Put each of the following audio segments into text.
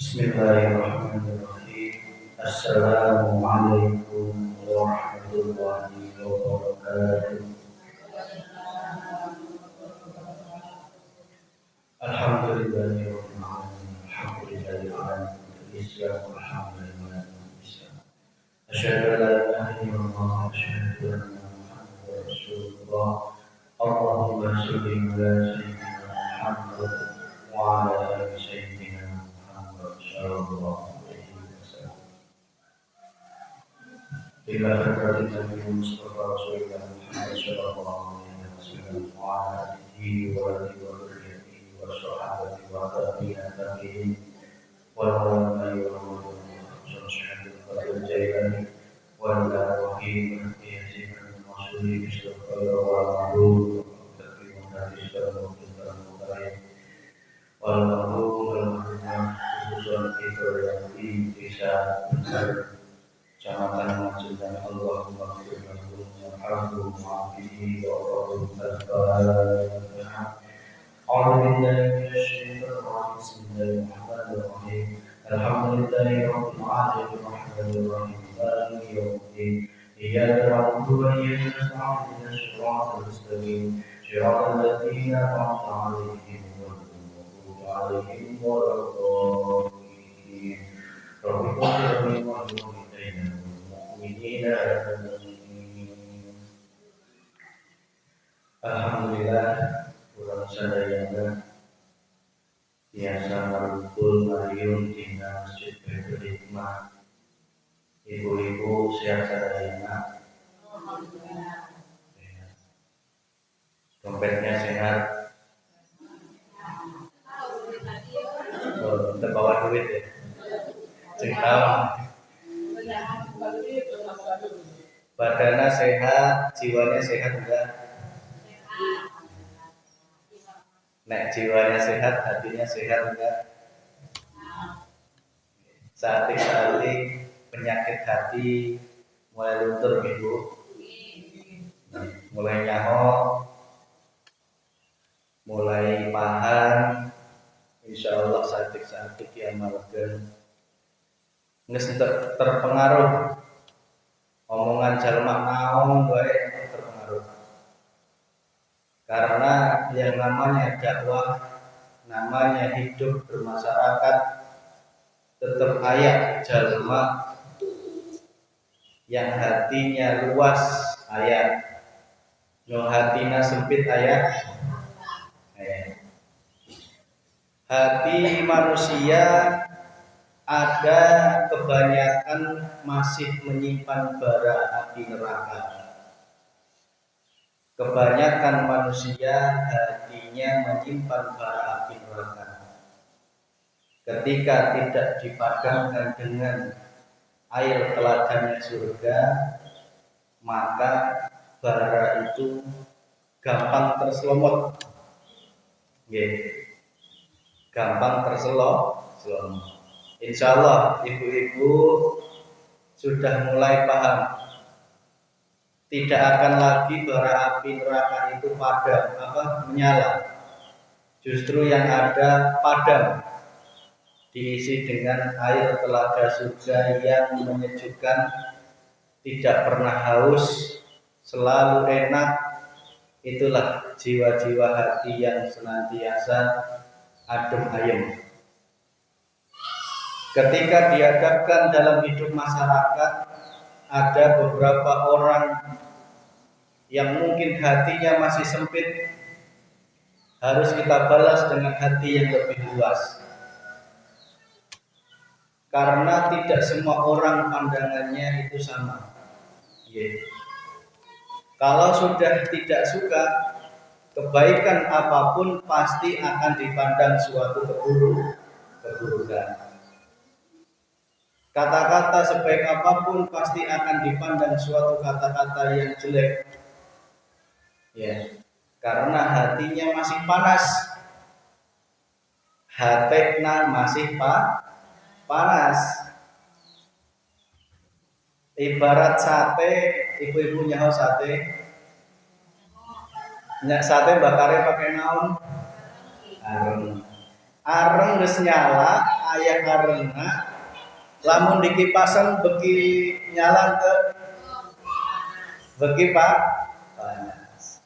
Bismillahirrahmanirrahim. Assalamualaikum warahmatullahi wabarakatuh. Alhamdulillahirabbil alamin. Alhamdulillahil alamin. Islam alhamdulillah. Asyhadu an la ilaha illallah wa asyhadu anna Muhammadar Rasulullah. Allahumma shalli ala sayyidina Muhammad wa ala ali sayyidina Muhammad sallallahu alaihi wasallam. Ila hadratin Nabi Mustafa Rasulullah Muhammad sallallahu alaihi wasallam wa ala alihi wa dhurriyyatihi wa sahabatihi wa tabi'in wal ulama'i wal Jailani wal Rahim Yazid Masudi Mustafa wal Ma'ruf Takrim Hadis wal Mutarrif wal Ma'ruf wal Ma'ruf khususan itu yang di desa besar Kecamatan Majudan Allahumma firmanhu warhamhu wa'afihi wa'afihi wa'afihi A'udzu billahi minasyaitonir rajim. Bismillahirrahmanirrahim. Alhamdulillahi rabbil alamin arrahmanir rahim maliki yaumiddin. Iyyaka na'budu wa iyyaka nasta'in ihdinas siratal mustaqim. Shiratal ladzina an'amta 'alaihim ghairil maghdubi 'alaihim waladdallin. Rabbi qul wa mu'minina Alhamdulillah kurang sadayana biasa merukul mariun dina Masjid Baitul Hikmah. Ibu-ibu sehat sadayana. Alhamdulillah. Dompetnya sehat. Oh, kita bawa duit ya. Cerita. Badannya sehat, jiwanya sehat enggak? Nek jiwanya sehat, hatinya sehat enggak? Saat-saat penyakit hati mulai luntur ibu, mulai nyaho, mulai paham, insya Allah saat-saat yang malegen nges terpengaruh omongan jalma naon bae terpengaruh. Karena yang namanya dakwah, namanya hidup bermasyarakat, tetap ayat jalma yang hatinya luas ayat, no hatina sempit ayat. Hati manusia ada kebanyakan masih menyimpan bara api neraka. Kebanyakan manusia hatinya menyimpan bara api neraka. Ketika tidak dipadamkan dengan air teladannya surga, maka bara itu gampang terselomot. Gampang terselomot. Insya Allah ibu-ibu sudah mulai paham. Tidak akan lagi bara api neraka itu padam, menyala. Justru yang ada padam, diisi dengan air telaga surga yang menyejukkan, tidak pernah haus, selalu enak. Itulah jiwa-jiwa hati yang senantiasa adem ayem. Ketika dihadapkan dalam hidup masyarakat, ada beberapa orang yang mungkin hatinya masih sempit, harus kita balas dengan hati yang lebih luas. Karena tidak semua orang pandangannya itu sama. Kalau sudah tidak suka, kebaikan apapun pasti akan dipandang suatu keburukan. Kata-kata sebaik apapun pasti akan dipandang suatu kata-kata yang jelek. Karena hatinya masih panas. Hatena masih panas. Ibarat sate, ibu-ibu nyaho sate. Nyak sate bakare pakai naon? areng wis nyala aya karena lamun dikipasan beki nyala ke beki pak panas.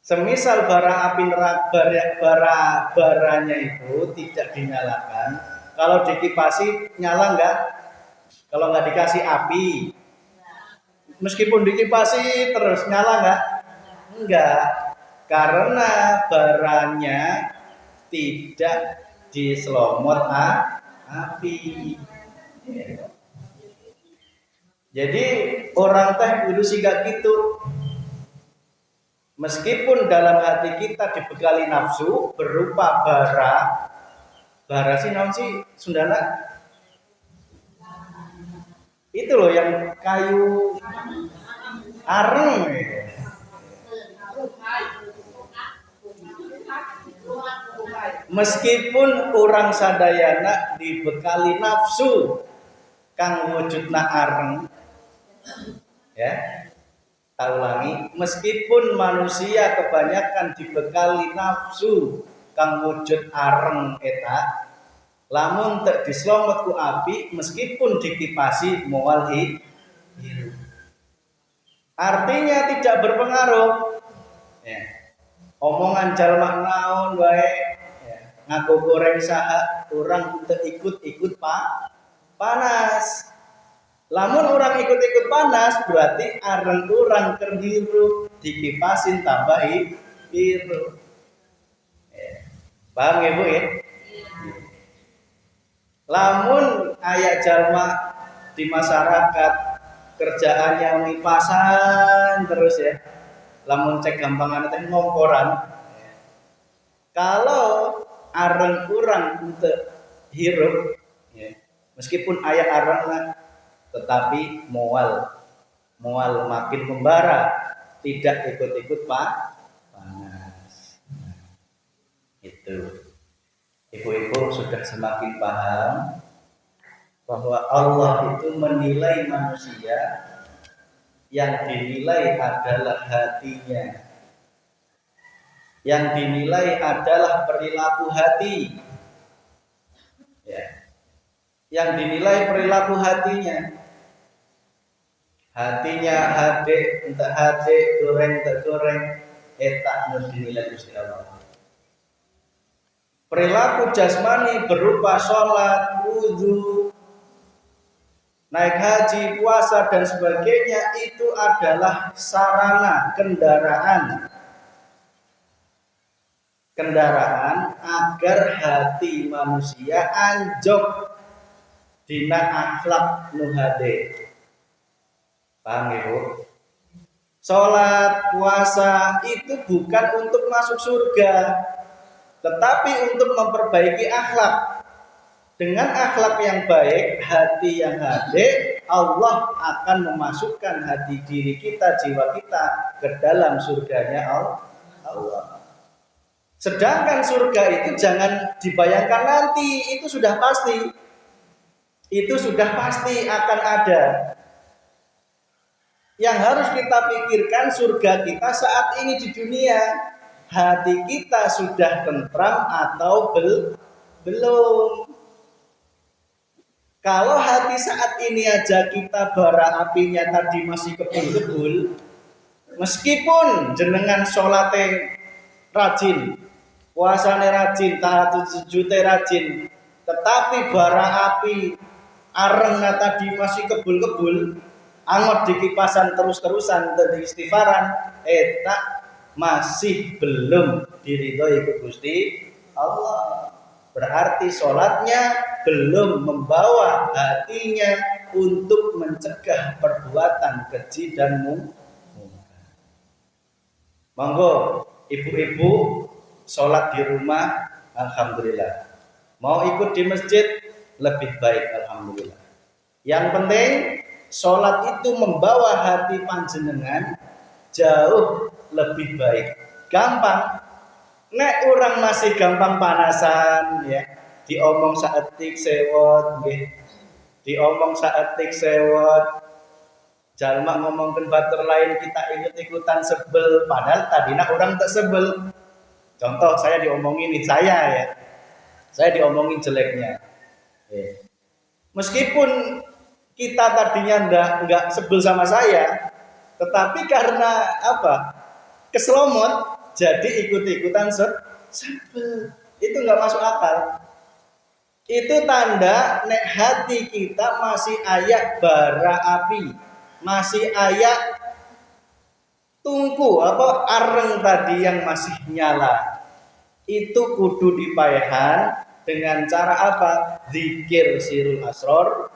Semisal bara api neraka baranya itu tidak dinyalakan, kalau dikipasi nyala enggak? Kalau nggak dikasih api, meskipun dikipasi terus nyala enggak? Enggak, karena baranya tidak diselomot api. Jadi orang teh kudu siga gitu. Meskipun dalam hati kita dibekali nafsu berupa bara sih naon sih Sundana? Itu loh yang kayu areng. Meskipun orang sadayana dibekali nafsu kang wujudna areng, ya, tak ulangi, meskipun manusia kebanyakan dibekali nafsu kang wujud areng eta, lamun tak dislomot ku api, meskipun dikipasi moal hirup. Artinya tidak berpengaruh. Ya. Omongan jalma naon wae, ya, ngaku goreng saha, orang teu ikut panas. Lamun orang ikut-ikut panas berarti areng urang keur hirup, dikipasin tambah hirup. Ya. Paham ya Bu ya? Lamun aya jalma di masyarakat kerjaannya ngipasan terus ya. Lamun cek gampangan teh ngongkoran. Kalau areng urang untuk hirup, ya, meskipun aya areng tetapi moal makin membara, tidak ikut-ikut panas. Itu. Ibu-ibu sudah semakin paham bahwa Allah itu menilai manusia, yang dinilai adalah hatinya, yang dinilai adalah perilaku hati, ya. Yang dinilai perilaku hatinya hade entah hade goreng tak goreng eta nu dinilai Gusti Allah. Perilaku jasmani berupa sholat, wudhu, naik haji, puasa dan sebagainya itu adalah sarana kendaraan agar hati manusia anjok dina akhlak nuhade. Paham ya Bu? Sholat, puasa itu bukan untuk masuk surga, tetapi untuk memperbaiki akhlak. Dengan akhlak yang baik, hati yang hade, Allah akan memasukkan hati diri kita, jiwa kita ke dalam surganya Allah. Sedangkan surga itu jangan dibayangkan nanti, itu sudah pasti. Itu sudah pasti akan ada. Yang harus kita pikirkan surga kita saat ini di dunia. Hati kita sudah tentram atau belum? Kalau hati saat ini aja kita bara apinya tadi masih kebul-kebul, meskipun jenengan sholate rajin, puasane rajin, tahajud sujute rajin, tetapi bara api arengna tadi masih kebul-kebul, angot dikipasan terus-terusan tadi istighfaran, eta masih belum diridhoi ku Gusti Allah. Berarti sholatnya belum membawa hatinya untuk mencegah perbuatan keji dan mungkar. Monggo ibu-ibu sholat di rumah, alhamdulillah. Mau ikut di masjid, lebih baik, alhamdulillah. Yang penting sholat itu membawa hati panjenengan jauh lebih baik. Gampang. Nek orang masih gampang panasan, ya, diomong saetik sewot, nggih. Diomong saetik sewot. Jalma ngomongkeun batur lain kita ikut-ikutan sebel, padahal tadina orang tak sebel. Contoh saya diomongin nih, saya ya. saya diomongin jeleknya. Meskipun kita tadinya enggak sebel sama saya, tetapi karena apa? Keselomot, jadi ikut-ikutan sebel. Itu enggak masuk akal. Itu tanda nek hati kita masih ayak bara api, masih ayak tungku areng tadi yang masih nyala. Itu kudu dipaehan dengan cara apa? Zikir sirul asror,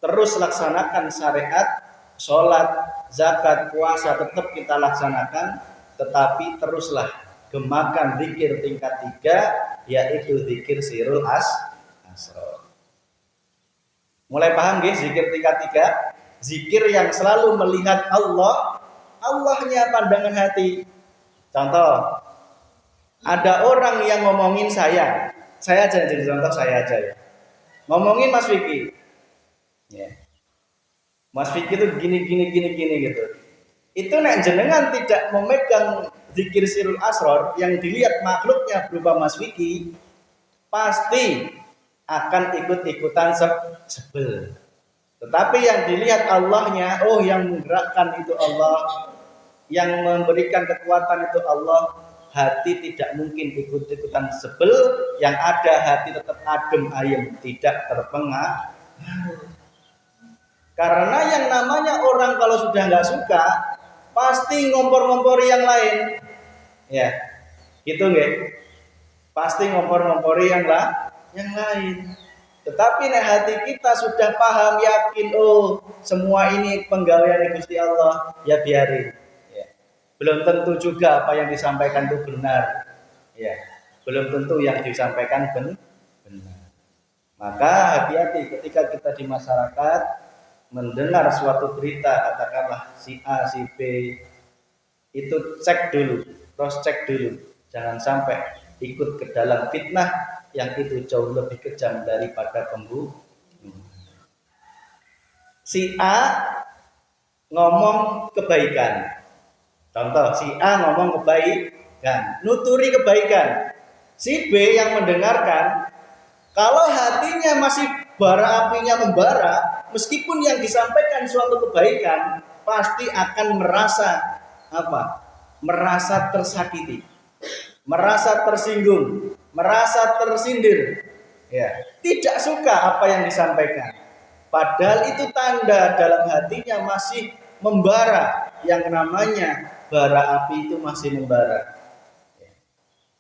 terus laksanakan syariat, sholat, zakat, puasa tetap kita laksanakan, tetapi teruslah gemakan zikir tingkat 3, yaitu zikir sirul asror. Mulai paham guys, zikir tingkat 3? Zikir yang selalu melihat Allahnya pandangan hati. Contoh, ada orang yang ngomongin saya aja jadi contoh, saya aja ya. Ngomongin Mas Vicky. Ya. Mas Vicky itu gini gitu. Itu nek jenengan tidak memegang zikir sirul asror yang dilihat makhluknya berupa Mas Vicky, pasti akan ikut-ikutan sebel. Tetapi yang dilihat Allahnya, yang menggerakkan itu Allah, yang memberikan kekuatan itu Allah, hati tidak mungkin ikut-ikutan sebel, yang ada hati tetap adem ayem, tidak terpengaruh. Karena yang namanya orang kalau sudah nggak suka, pasti ngompor-ngompori yang lain, ya, gitu nggak? Pasti ngompor-ngompori yang lain. Tetapi nek hati kita sudah paham, yakin, semua ini penggawaian Gusti Allah, ya biarin. Belum tentu juga apa yang disampaikan itu benar. Ya, belum tentu yang disampaikan benar. Maka hati-hati ketika kita di masyarakat mendengar suatu berita, katakanlah si A, si B, itu cek dulu, cross check dulu. Jangan sampai ikut ke dalam fitnah yang itu jauh lebih kejam daripada pembunuh. Si A ngomong kebaikan. Contoh, si A ngomong kebaikan, nuturi kebaikan. Si B yang mendengarkan, kalau hatinya masih bara apinya membara, meskipun yang disampaikan suatu kebaikan, pasti akan merasa merasa tersakiti, merasa tersinggung, merasa tersindir, ya, tidak suka apa yang disampaikan. Padahal itu tanda dalam hatinya masih membara, yang namanya bara api itu masih membara.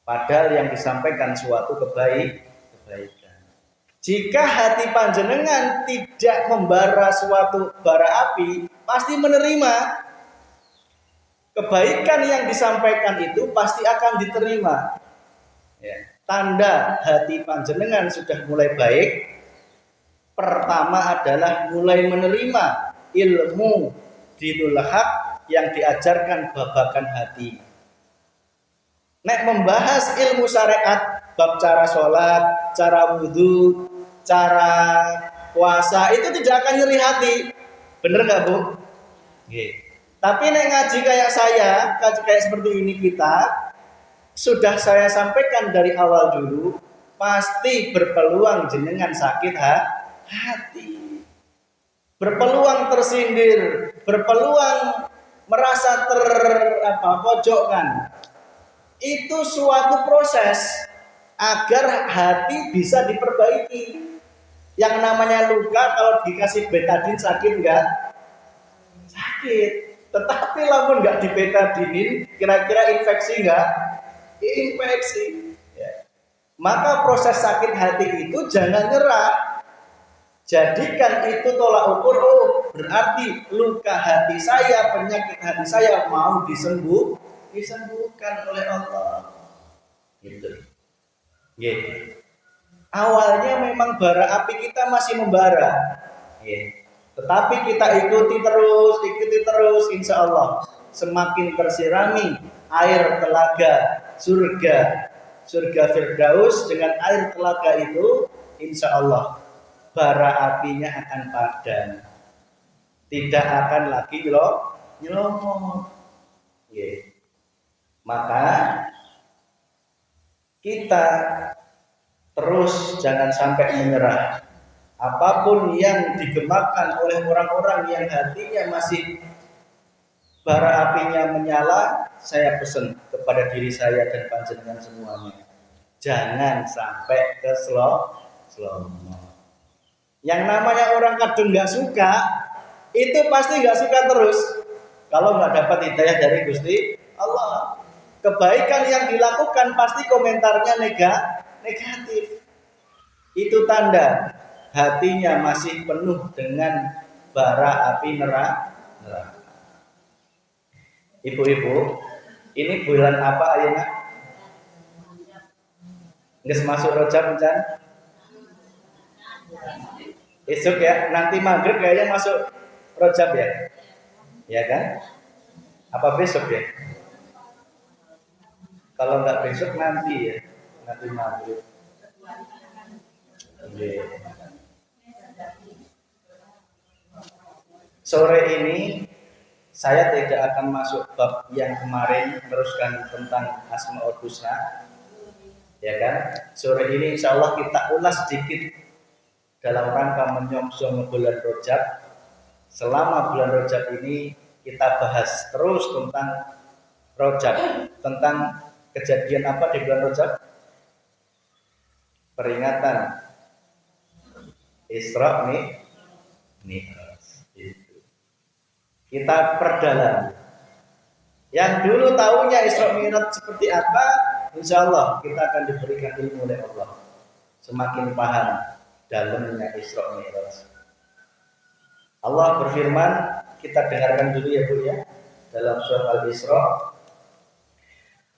Padahal yang disampaikan suatu kebaikan. Jika hati panjenengan tidak membara suatu bara api, pasti menerima kebaikan yang disampaikan itu, pasti akan diterima. Tanda hati panjenengan sudah mulai baik, pertama adalah mulai menerima ilmu dinul haq yang diajarkan babakan hati. Nek membahas ilmu syariat, bab cara sholat, cara wudhu, cara puasa, itu tidak akan nyeri hati. Bener nggak Bu? Tapi nek ngaji kayak saya, kayak seperti ini kita, sudah saya sampaikan dari awal dulu, pasti berpeluang jenengan sakit hati, berpeluang tersindir, berpeluang merasa pojokkan. Itu suatu proses agar hati bisa diperbaiki. Yang namanya luka kalau dikasih betadin sakit enggak? Sakit. Tetapi lamun enggak di betadinin, kira-kira infeksi enggak? Infeksi. Maka proses sakit hati itu jangan nyerah. Jadikan itu tolak ukur, berarti luka hati saya, penyakit hati saya mau disembuhkan oleh Allah. Gitu. Awalnya memang bara api kita masih membara. Tetapi kita ikuti terus, insya Allah semakin tersirami air telaga surga Firdaus dengan air telaga itu, insya Allah bara apinya akan padam, tidak akan lagi nyelomot. Maka kita Terus jangan sampai menyerah. Apapun yang digemakan oleh orang-orang yang hatinya masih bara apinya menyala, saya pesan kepada diri saya dan panjenengan semuanya. Jangan sampai ke slow. Yang namanya orang kadung nggak suka, itu pasti nggak suka terus. Kalau nggak dapat hidayah dari Gusti Allah, kebaikan yang dilakukan pasti komentarnya negatif. Itu tanda hatinya masih penuh dengan bara api neraka. Ibu-ibu, ini bulan apa Ayana? Nggak masuk Rajab kan? Esok ya, nanti maghrib kayaknya masuk Rajab ya, ya kan? Apa besok ya? Kalau nggak besok nanti ya, nanti maghrib. Yeah. Sore ini saya tidak akan masuk bab yang kemarin teruskan tentang Asmaul Husna, ya kan? Sore ini insya Allah kita ulas sedikit dalam rangka menyongsong bulan Rajab. Selama bulan Rajab ini kita bahas terus tentang Rajab, tentang kejadian apa di bulan Rajab? Peringatan Isra Mi'raj. Kita perdalam. Yang dulu tahunya Isra Mi'raj seperti apa, insya Allah kita akan diberikan ilmu oleh Allah. Semakin paham dalamnya Isra Mi'raj. Allah berfirman, kita dengarkan dulu ya Bu ya, dalam surah Al-Isra.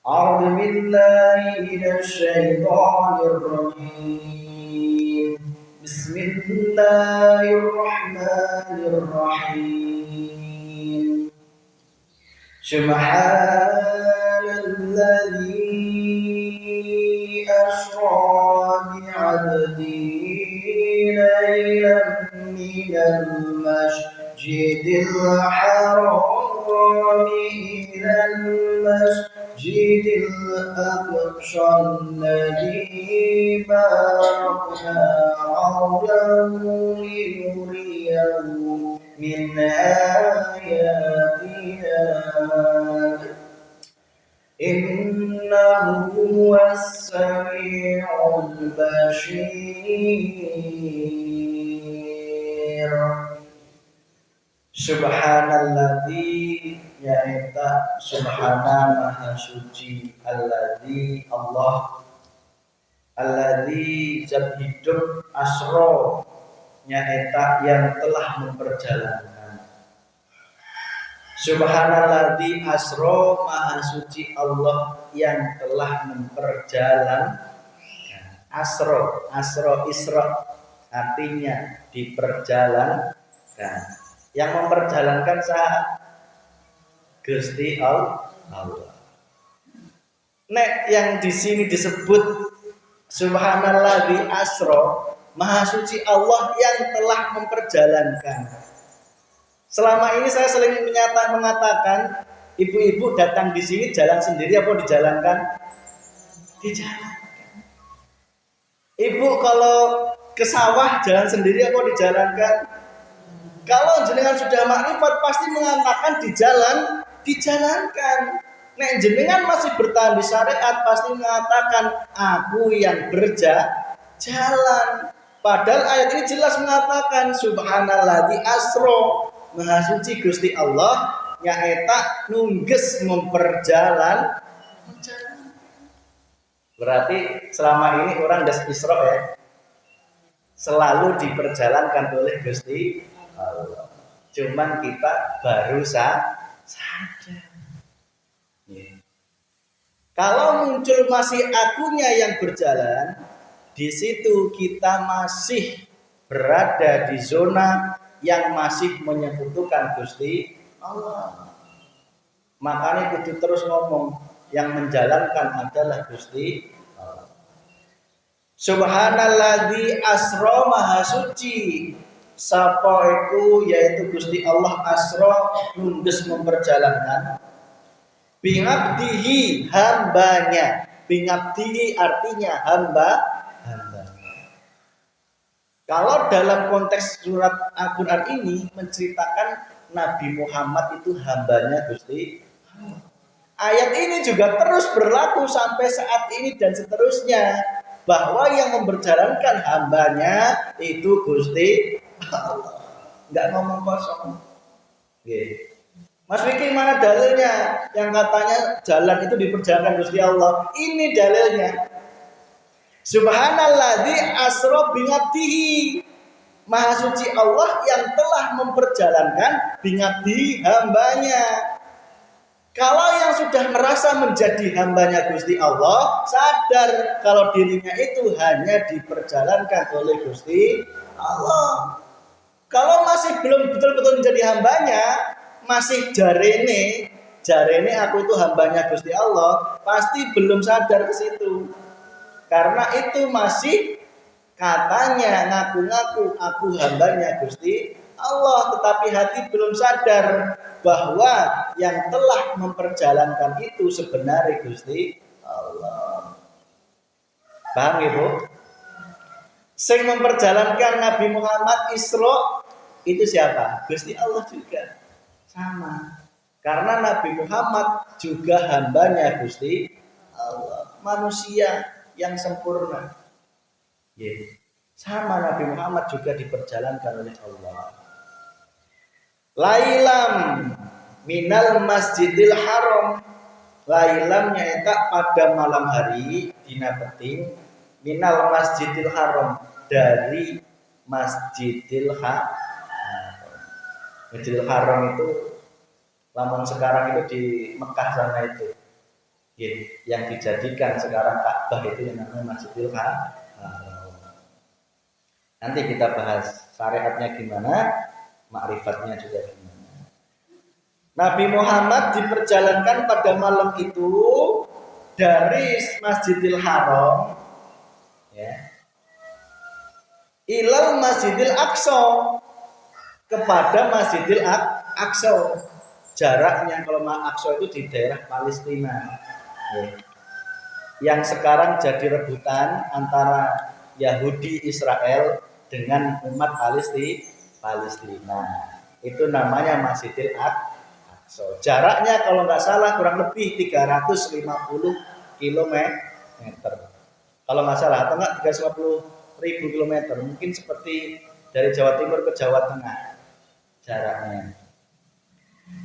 A'udzu billahi minasy syaithanir rajim. Bismillahirrahmanirrahim. Subhanalladzi asra bi'abdihi laylan minal masjidil haram ilal masjidil aqsa alladzi barakna 'alaihi linuriyahu min ayatina innahu huwas sami'ul basir. Subhanalladzi, yaitu subhana maha suci, alladzi Allah, alladzi zat hidup, asro nyaeta yang telah memperjalankan. Subhanalladzi asro, maha suci Allah yang telah memperjalankan. Asro Isra artinya diperjalankan. Yang memperjalankan saat Gusti Allah. Nek yang di sini disebut Subhanalladzi asra, maha suci Allah yang telah memperjalankan. Selama ini saya sering mengatakan, ibu-ibu datang di sini jalan sendiri apa dijalankan? Dijalankan. Ibu kalau ke sawah jalan sendiri apa dijalankan? Kalau jenengan sudah makrifat pasti mengatakan dijalankan. Nek jenengan masih bertahan di syariat pasti mengatakan aku yang berjalan. Padahal ayat ini jelas mengatakan subhanalladzi asra, maha suci Gusti Allah nyaeta nungges memperjalan. Berarti selama ini orang das Isra ya selalu diperjalankan oleh Gusti Allah. Cuman kita baru sadar. Ya. Kalau muncul masih akunya yang berjalan, di situ kita masih berada di zona yang masih menyekutukan Gusti Allah. Makanya kudu terus ngomong, yang menjalankan adalah Gusti Allah. Subhanalladzi asra, maha suci sapa itu yaitu Gusti Allah asra nungges memperjalankan bingabdihi hambanya. Bingabdihi artinya hambanya. Kalau dalam konteks surat Al-Quran ini menceritakan Nabi Muhammad itu hambanya Gusti Allah. Ayat ini juga terus berlaku sampai saat ini dan seterusnya, bahwa yang memperjalankan hambanya itu Gusti Allah. Enggak ngomong kosong. Oke. Mas Vicky, mana dalilnya yang katanya jalan itu diperjalankan Gusti Allah? Ini dalilnya. Subhanalladzi asra bi'abdihi. Maha suci Allah yang telah memperjalankan bi'abdihi, hambanya. Kalau yang sudah merasa menjadi hambanya Gusti Allah, sadar kalau dirinya itu hanya diperjalankan oleh Gusti Allah. Kalau masih belum betul-betul menjadi hambanya, masih jarene aku itu hambanya Gusti Allah, pasti belum sadar ke situ. Karena itu masih katanya ngaku-ngaku aku hambanya Gusti Allah, tetapi hati belum sadar bahwa yang telah memperjalankan itu sebenarnya Gusti Allah. Paham Ibu? Sing memperjalankan Nabi Muhammad Isra itu siapa? Gusti Allah juga. Sama. Karena Nabi Muhammad juga hambanya Gusti Allah, manusia yang sempurna. Sama Nabi Muhammad juga diperjalankan oleh Allah. Lailam minal Masjidil Haram. Lailam nyaeta pada malam hari, dina penting, minal Masjidil Haram, dari Masjidil Haram. Masjidil Haram itu lamun sekarang itu di Mekah sana itu. Yang dijadikan sekarang Ka'bah itu yang namanya Masjidil Haram. Nanti kita bahas syariatnya gimana, makrifatnya juga gimana. Nabi Muhammad diperjalankan pada malam itu dari Masjidil Haram, ya, ilal Masjidil Aqsa, kepada Masjidil Aqsa. Jaraknya kalau Aqsa itu di daerah Palestina, ya, yang sekarang jadi rebutan antara Yahudi Israel dengan umat Palestina. Itu namanya Masjidil Aqsa. Jaraknya kalau nggak salah kurang lebih 350 km. Kalau nggak salah, atau nggak 350.000 km. Mungkin seperti dari Jawa Timur ke Jawa Tengah jaraknya.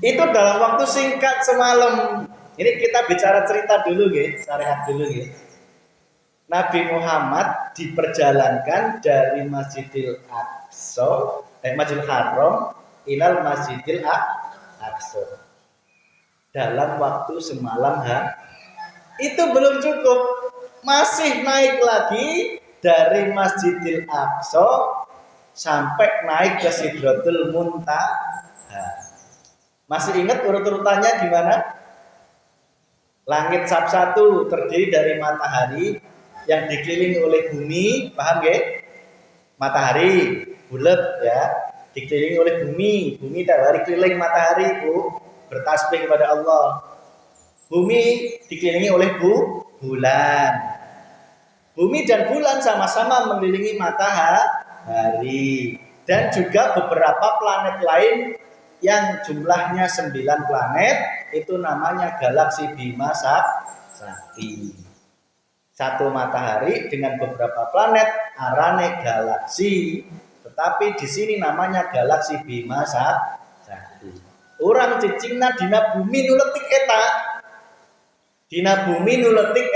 Itu dalam waktu singkat semalam. Ini kita bicara cerita dulu, syariat dulu, Nabi Muhammad diperjalankan dari Masjidil Aqsa, Masjidil Haram ilal Masjidil Aqsa dalam waktu semalam Itu belum cukup, masih naik lagi dari Masjidil Aqsa sampai naik ke Sidratul Muntaha. Masih ingat urut-urutannya gimana? Langit sab 1 terdiri dari matahari yang dikelilingi oleh bumi, paham nggih? Matahari bulat ya, dikelilingi oleh bumi dari keliling matahari, Bu, bertasbih kepada Allah. Bumi dikelilingi oleh bulan. Bumi dan bulan sama-sama mengelilingi matahari, dan juga beberapa planet lain yang jumlahnya 9 planet, itu namanya galaksi Bima Sakti. Satu matahari dengan beberapa planet arane galaksi, tetapi di sini namanya galaksi Bima Sakti. Orang cicingna dina bumi nuletik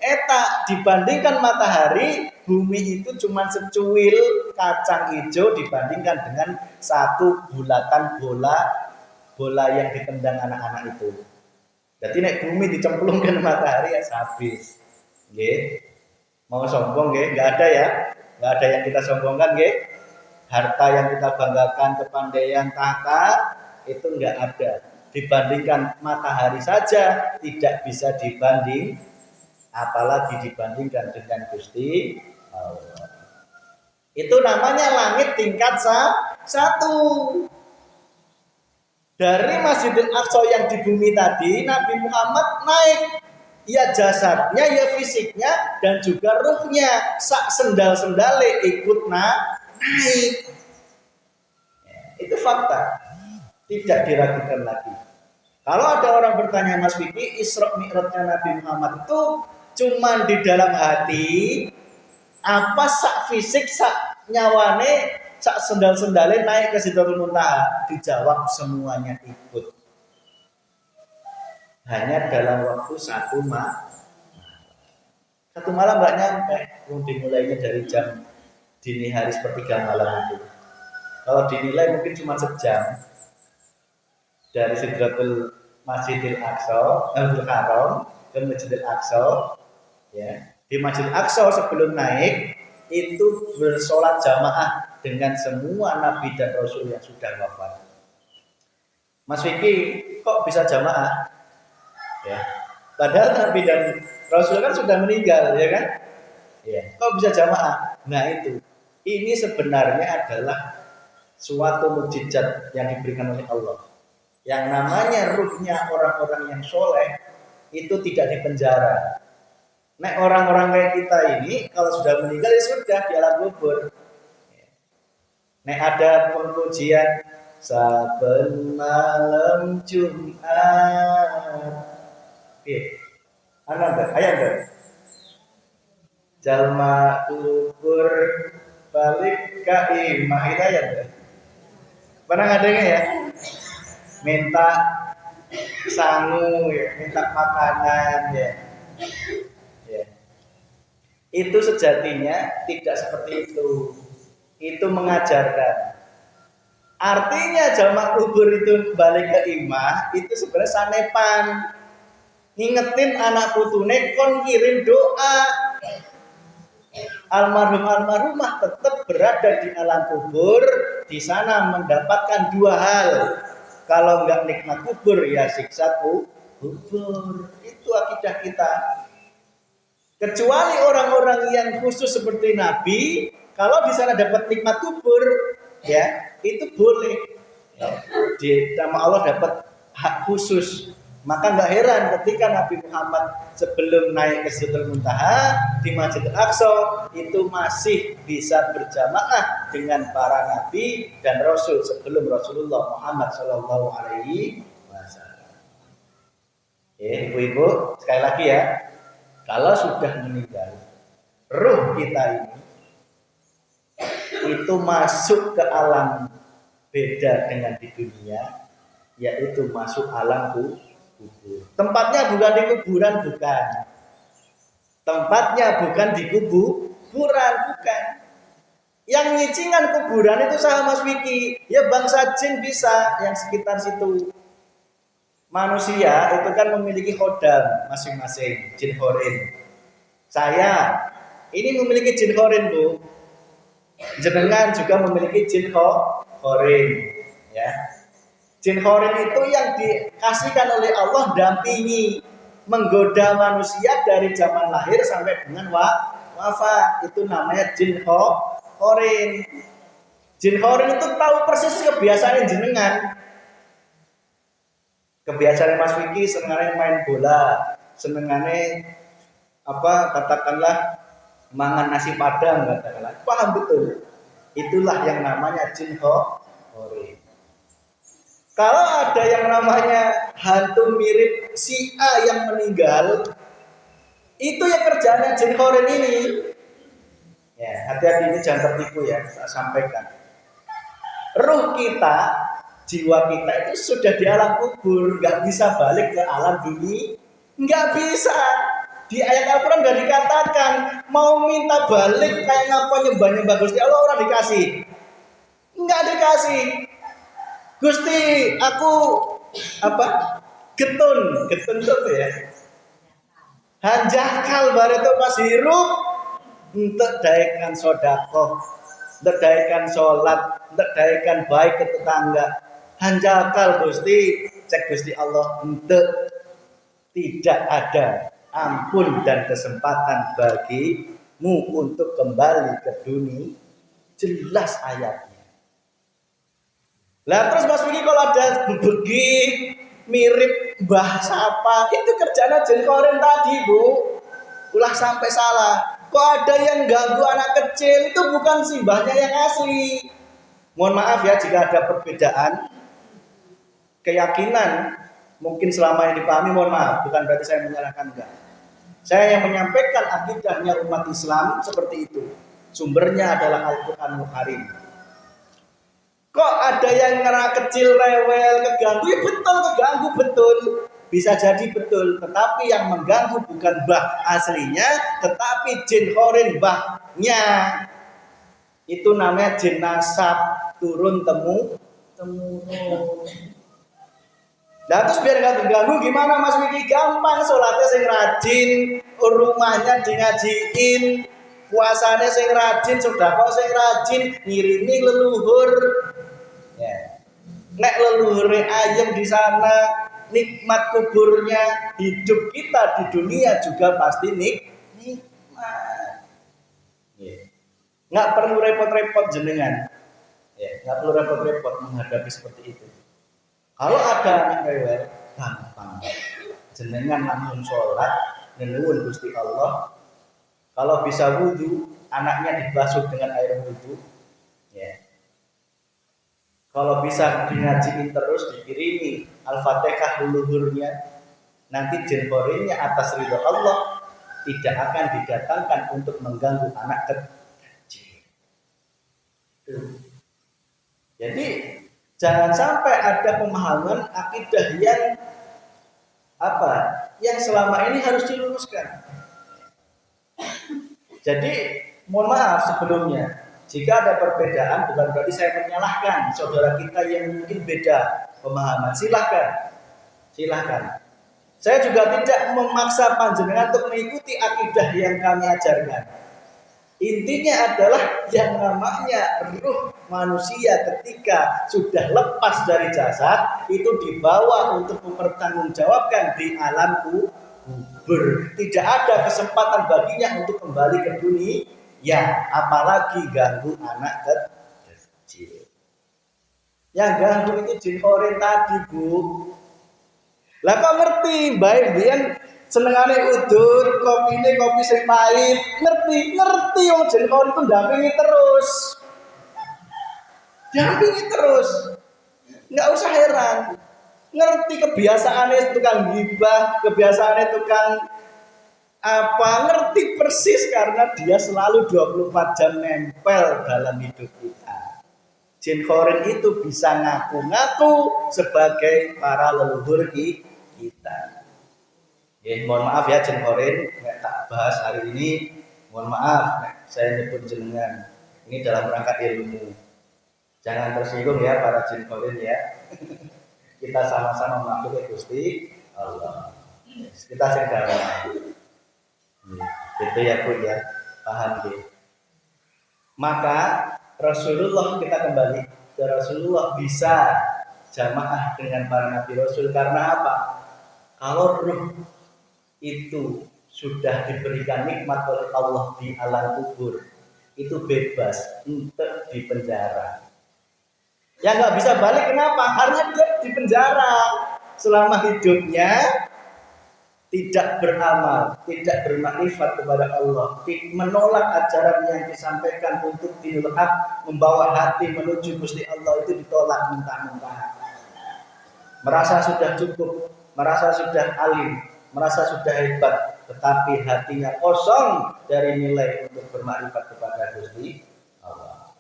eta dibandingkan matahari, bumi itu cuma secuil kacang hijau dibandingkan dengan satu bulatan bola yang ditendang anak-anak itu. Jadi nek bumi dicemplungkan matahari ya habis. Nggih. Mau sombong nggih? Enggak ada ya. Enggak ada yang kita sombongkan nggih. Harta yang kita banggakan, kepandaian, tahta itu enggak ada. Dibandingkan matahari saja tidak bisa dibanding, apalagi dibandingkan dengan Gusti Allah. Itu namanya langit tingkat 1. Dari Masjidil Aqsa yang di bumi tadi, Nabi Muhammad naik ya jasadnya, ya fisiknya, dan juga ruhnya. Sak sendal-sendale ikut naik. Itu fakta, tidak diragukan lagi. Kalau ada orang bertanya, Mas Vicky, Isra Mi'rajnya Nabi Muhammad itu cuman di dalam hati, apa sak fisik, sak nyawane, sak sendal-sendale naik ke Sidratul Muntaha? Dijawab semuanya ikut. Hanya dalam waktu satu malam nggak nyampe. Dimulainya dari jam dini hari sepertiga malam itu. Kalau dinilai mungkin cuma sejam dari Sidratul Masjidil Aqsa, Masjidil Haram ke Masjidil Aqsa. Ya, di Masjidil Aqsa sebelum naik itu bersolat jamaah dengan semua nabi dan rasul yang sudah wafat. Mas Vicky, kok bisa jamaah? Ya, padahal nabi dan rasul kan sudah meninggal, ya kan? Ya, kok bisa jamaah? Nah itu, ini sebenarnya adalah suatu mukjizat yang diberikan oleh Allah. Yang namanya ruhnya orang-orang yang soleh itu tidak dipenjara. Nah orang-orang kayak kita ini kalau sudah meninggal ya sudah di alam kubur. Nah ada pengujian saben malam Jumat. Oke, ayam dah. Jalma kubur balik ke imah itu ayam dah. Pernah ngadengnya ya? Minta sangu ya, minta makanan ya. Ya. Itu sejatinya tidak seperti itu. Itu mengajarkan. Artinya jalma kubur itu balik ke imah itu sebenarnya sanepan. Ngingetin anak putune kon kirim doa. Almarhum-almarhumah tetap berada di alam kubur, di sana mendapatkan dua hal. Kalau enggak nikmat kubur ya siksa kubur. Itu akidah kita. Kecuali orang-orang yang khusus seperti Nabi, kalau di sana dapat nikmat kubur, ya itu boleh. Di nama Allah dapat hak khusus. Maka nggak heran ketika Nabi Muhammad sebelum naik ke Sidratul Muntaha di Masjidil Aqsa itu masih bisa berjamaah dengan para nabi dan rasul sebelum Rasulullah Muhammad Shallallahu Alaihi Wasallam. Ibu-ibu sekali lagi ya, kalau sudah meninggal, ruh kita ini itu masuk ke alam beda dengan di dunia, yaitu masuk alam kubur. Tempatnya bukan di kuburan, bukan. Tempatnya bukan di kuburan, bukan. Yang ngicingan kuburan itu sama Mas Vicky, ya bangsa jin bisa yang sekitar situ. Manusia itu kan memiliki khodam masing-masing, jin khorin. Saya ini memiliki jin khorin, Bu. Jenengan juga memiliki jin khorin, ya. Jin khorin itu yang dikasihkan oleh Allah dampingi menggoda manusia dari zaman lahir sampai dengan wafat. Itu namanya jin khorin. Jin khorin itu tahu persis kebiasaan jenengan. Kebiasaan Mas Vicky senengane main bola, senengane katakanlah mangan nasi padang katakanlah. Paham betul. Itulah yang namanya jin khorin. Kalau ada yang namanya hantu mirip si A yang meninggal, itu ya kerjanya jin khorin ini. Ya, hati-hati ini jangan tertipu ya, saya sampaikan. Ruh kita, jiwa kita itu sudah di alam kubur, nggak bisa balik ke alam dunia, nggak bisa. Di ayat Al-Quran sudah dikatakan mau minta balik kayak ngapa nyembah Gusti Allah orang dikasih, nggak dikasih. Gusti, aku getun tuh ya. Hanjakal bareto pas hirup untuk daikan sodako, untuk daikan sholat, untuk daikan baik ke tetangga. Hanjakal Gusti, cek Gusti Allah untuk tidak ada ampun dan kesempatan bagimu untuk kembali ke dunia. Jelas ayatnya. Lah terus Mas Vicky kalau ada bebegi mirip Mbah Sapa. Itu kerjaan jin koren tadi, Bu. Ulah sampai salah. Kok ada yang ganggu anak kecil, itu bukan simbahnya yang asli. Mohon maaf ya jika ada perbedaan keyakinan mungkin selama ini dipahami, mohon maaf, bukan berarti saya menyalahkan, enggak. Saya yang menyampaikan akidahnya umat Islam seperti itu. Sumbernya adalah Al-Qur'anul Karim. Kok ada yang anak kecil rewel keganggu? Ya betul, keganggu betul. Bisa jadi betul, tetapi yang mengganggu bukan bah aslinya, tetapi jin khorin bahnya. Itu namanya jin nasab, turun temurun. Nah terus biar gak terganggu gimana Mas Wiki? Gampang, sholatnya sing rajin, rumahnya dingajiin, puasanya sing rajin, sedekah sing rajin, ngirimi leluhur. Ya. Nek leluhure ayam di sana, nikmat kuburnya, hidup kita di dunia juga pasti nikmat. Ya. Nggak perlu repot-repot jenengan. Ya, nggak perlu repot-repot menghadapi seperti itu. Kalau ada anak rewel, gampang. Jenengan langsung sholat, nyuwun Gusti Allah. Kalau bisa wudu, anaknya dibasuh dengan air wudu. Ya. Kalau bisa dingajiin terus, dikirimi Al-Fatihah leluhurnya, nanti jin korinnya atas ridho Allah tidak akan didatangkan untuk mengganggu anak kecil. Jadi jangan sampai ada pemahaman akidah yang yang selama ini harus diluruskan. Jadi mohon maaf sebelumnya, jika ada perbedaan bukan berarti saya menyalahkan saudara kita yang mungkin beda pemahaman. Silahkan. Saya juga tidak memaksa panjenengan untuk mengikuti akidah yang kami ajarkan. Intinya adalah yang namanya ruh manusia ketika sudah lepas dari jasad itu dibawa untuk mempertanggungjawabkan di alam kubur. Tidak ada kesempatan baginya untuk kembali ke dunia, ya apalagi ganggu anak kecil. Yang ganggu itu jin khorin tadi, Bu. Lah kok ngerti, baik biyen senengane udut, kopi sing pahit, ngerti wong jin khorin itu dampingi terus. Nggak usah heran. Ngerti kebiasaannya tukang gibah, kebiasaannya tukang ngerti persis karena dia selalu 24 jam nempel dalam hidup kita. Jin khorin itu bisa ngaku-ngaku sebagai para leluhur kita. Ya, mohon maaf ya jin khorin, nggak tak bahas hari ini. Mohon maaf, saya nyebut jenengan. Ini dalam rangka ilmu. Jangan tersinggung ya para jin khorin ya. Kita sama-sama makhluk Gusti Allah. Kita sedang. Itu ya Bu ya, paham ya. Maka Rasulullah, kita kembali ke Rasulullah, bisa jamaah dengan para nabi Rasul karena apa? Kalau ruh itu sudah diberikan nikmat oleh Allah di alam kubur, itu bebas untuk dipenjara. Yang nggak bisa balik kenapa? Karena dia dipenjara selama hidupnya, tidak beramal, tidak bermakrifat kepada Allah, menolak ajaran yang disampaikan untuk dinul haq, membawa hati menuju Gusti Allah, itu ditolak mentah-mentah. Merasa sudah cukup, merasa sudah alim, merasa sudah hebat, tetapi hatinya kosong dari nilai untuk bermakrifat kepada Gusti Allah.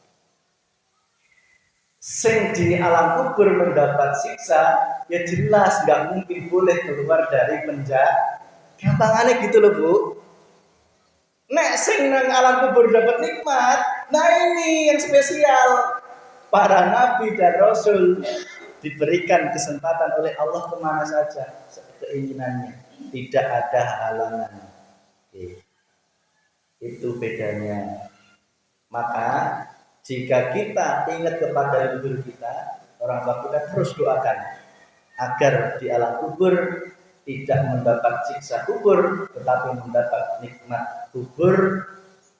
Sing di alam kubur mendapat siksa, ya jelas nggak mungkin boleh keluar dari penjara. Gampangannya gitu loh Bu. Nek sing nang alam kubur dapat nikmat, nah ini yang spesial. Para nabi dan rasul diberikan kesempatan oleh Allah kemana saja keinginannya, tidak ada halangan. Itu bedanya. Maka jika kita ingat kepada leluhur kita, orang tua kita, terus doakan agar di alam kubur tidak mendapat siksa kubur, tetapi mendapat nikmat kubur.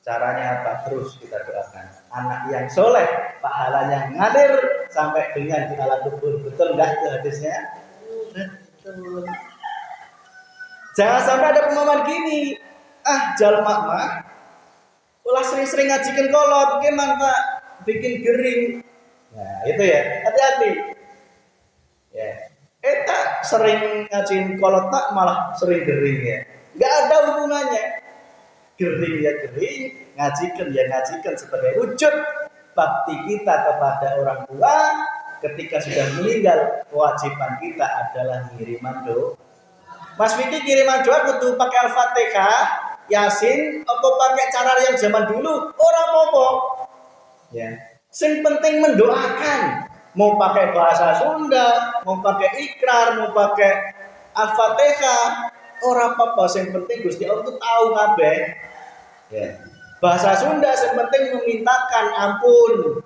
Caranya apa? Terus kita doakan. Anak yang soleh, pahalanya ngalir sampai dengan di alam kubur. Betul nggak itu hadisnya? Betul. Jangan sampai ada pemahaman gini, jalma mah ulah sering-sering ngajikan kolot, gimana Pak? Bikin gering. Nah, itu ya, hati-hati. Ya. Eta sering ngajiin kolot tak malah sering gering ya. Enggak ada hubungannya. Gering ya gering, ngajikan ya ngajikan sebagai wujud bakti kita kepada orang tua. Ketika sudah meninggal, kewajiban kita adalah ngiriman doa. Mas Vicky kiriman doa kudu pakai Al-Fatihah, Yasin, apa pakai cara yang zaman dulu? Ora apa-apa. Ya. Sing penting mendoakan. Mau pakai bahasa Sunda, mau pakai ikrar, mau pakai Al-Fatihah, ora apa-apa. Sing penting Gusti Allah itu tahu kabeh. Ya. Bahasa Sunda sing penting memintakan ampun.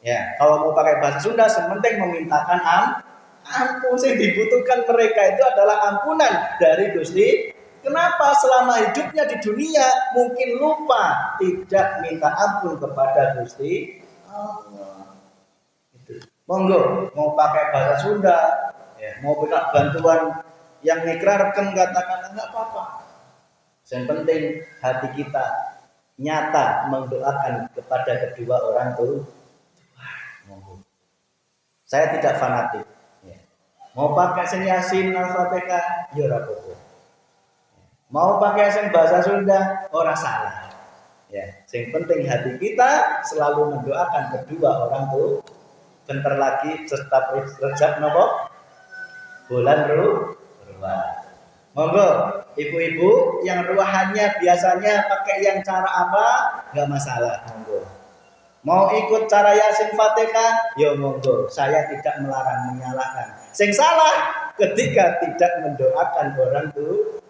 Ya, kalau mau pakai bahasa Sunda sing penting memintakan ampun. Yang dibutuhkan mereka itu adalah ampunan dari Gusti. Kenapa selama hidupnya di dunia mungkin lupa tidak minta ampun kepada Gusti Allah. Itu. Monggo mau pakai bahasa Sunda, ya, mau minta bantuan yang nikrarkan katakan enggak apa-apa. Yang penting hati kita nyata mendoakan kepada kedua orang tua. Monggo. Saya tidak fanatik. Mau pakai sen Yasin Al-Fatihah, ya ora apa-apa. Mau pakai sen bahasa Sunda, ora salah. Ya, yang penting hati kita selalu mendoakan kedua orang tua. Bentar lagi tetap Rejab nopo? Bulan Ruah. Monggo, ibu-ibu yang ruahannya biasanya pakai yang cara apa? Enggak masalah, monggo. Mau ikut cara Yasin Fatihah, ya monggo. Saya tidak melarang, menyalahkan. Sing salah ketika tidak mendoakan orang tuh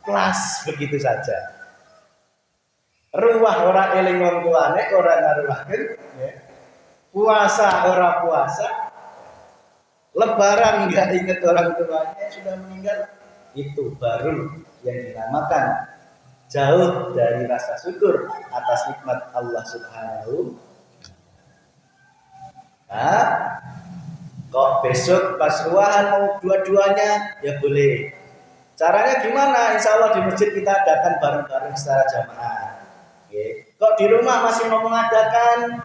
kelas begitu saja. Ruah ora eling wong tuane, ora ngaruhaken, ya. Puasa ora puasa. Lebaran enggak ingat orang tuanya sudah meninggal. Itu baru yang dinamakan jauh dari rasa syukur atas nikmat Allah Subhanahu. Kok besok pas ruahan mau dua-duanya ya boleh. Caranya gimana? Insya Allah di masjid kita adakan bareng-bareng secara jamaah. Kok di rumah masih mau mengadakan,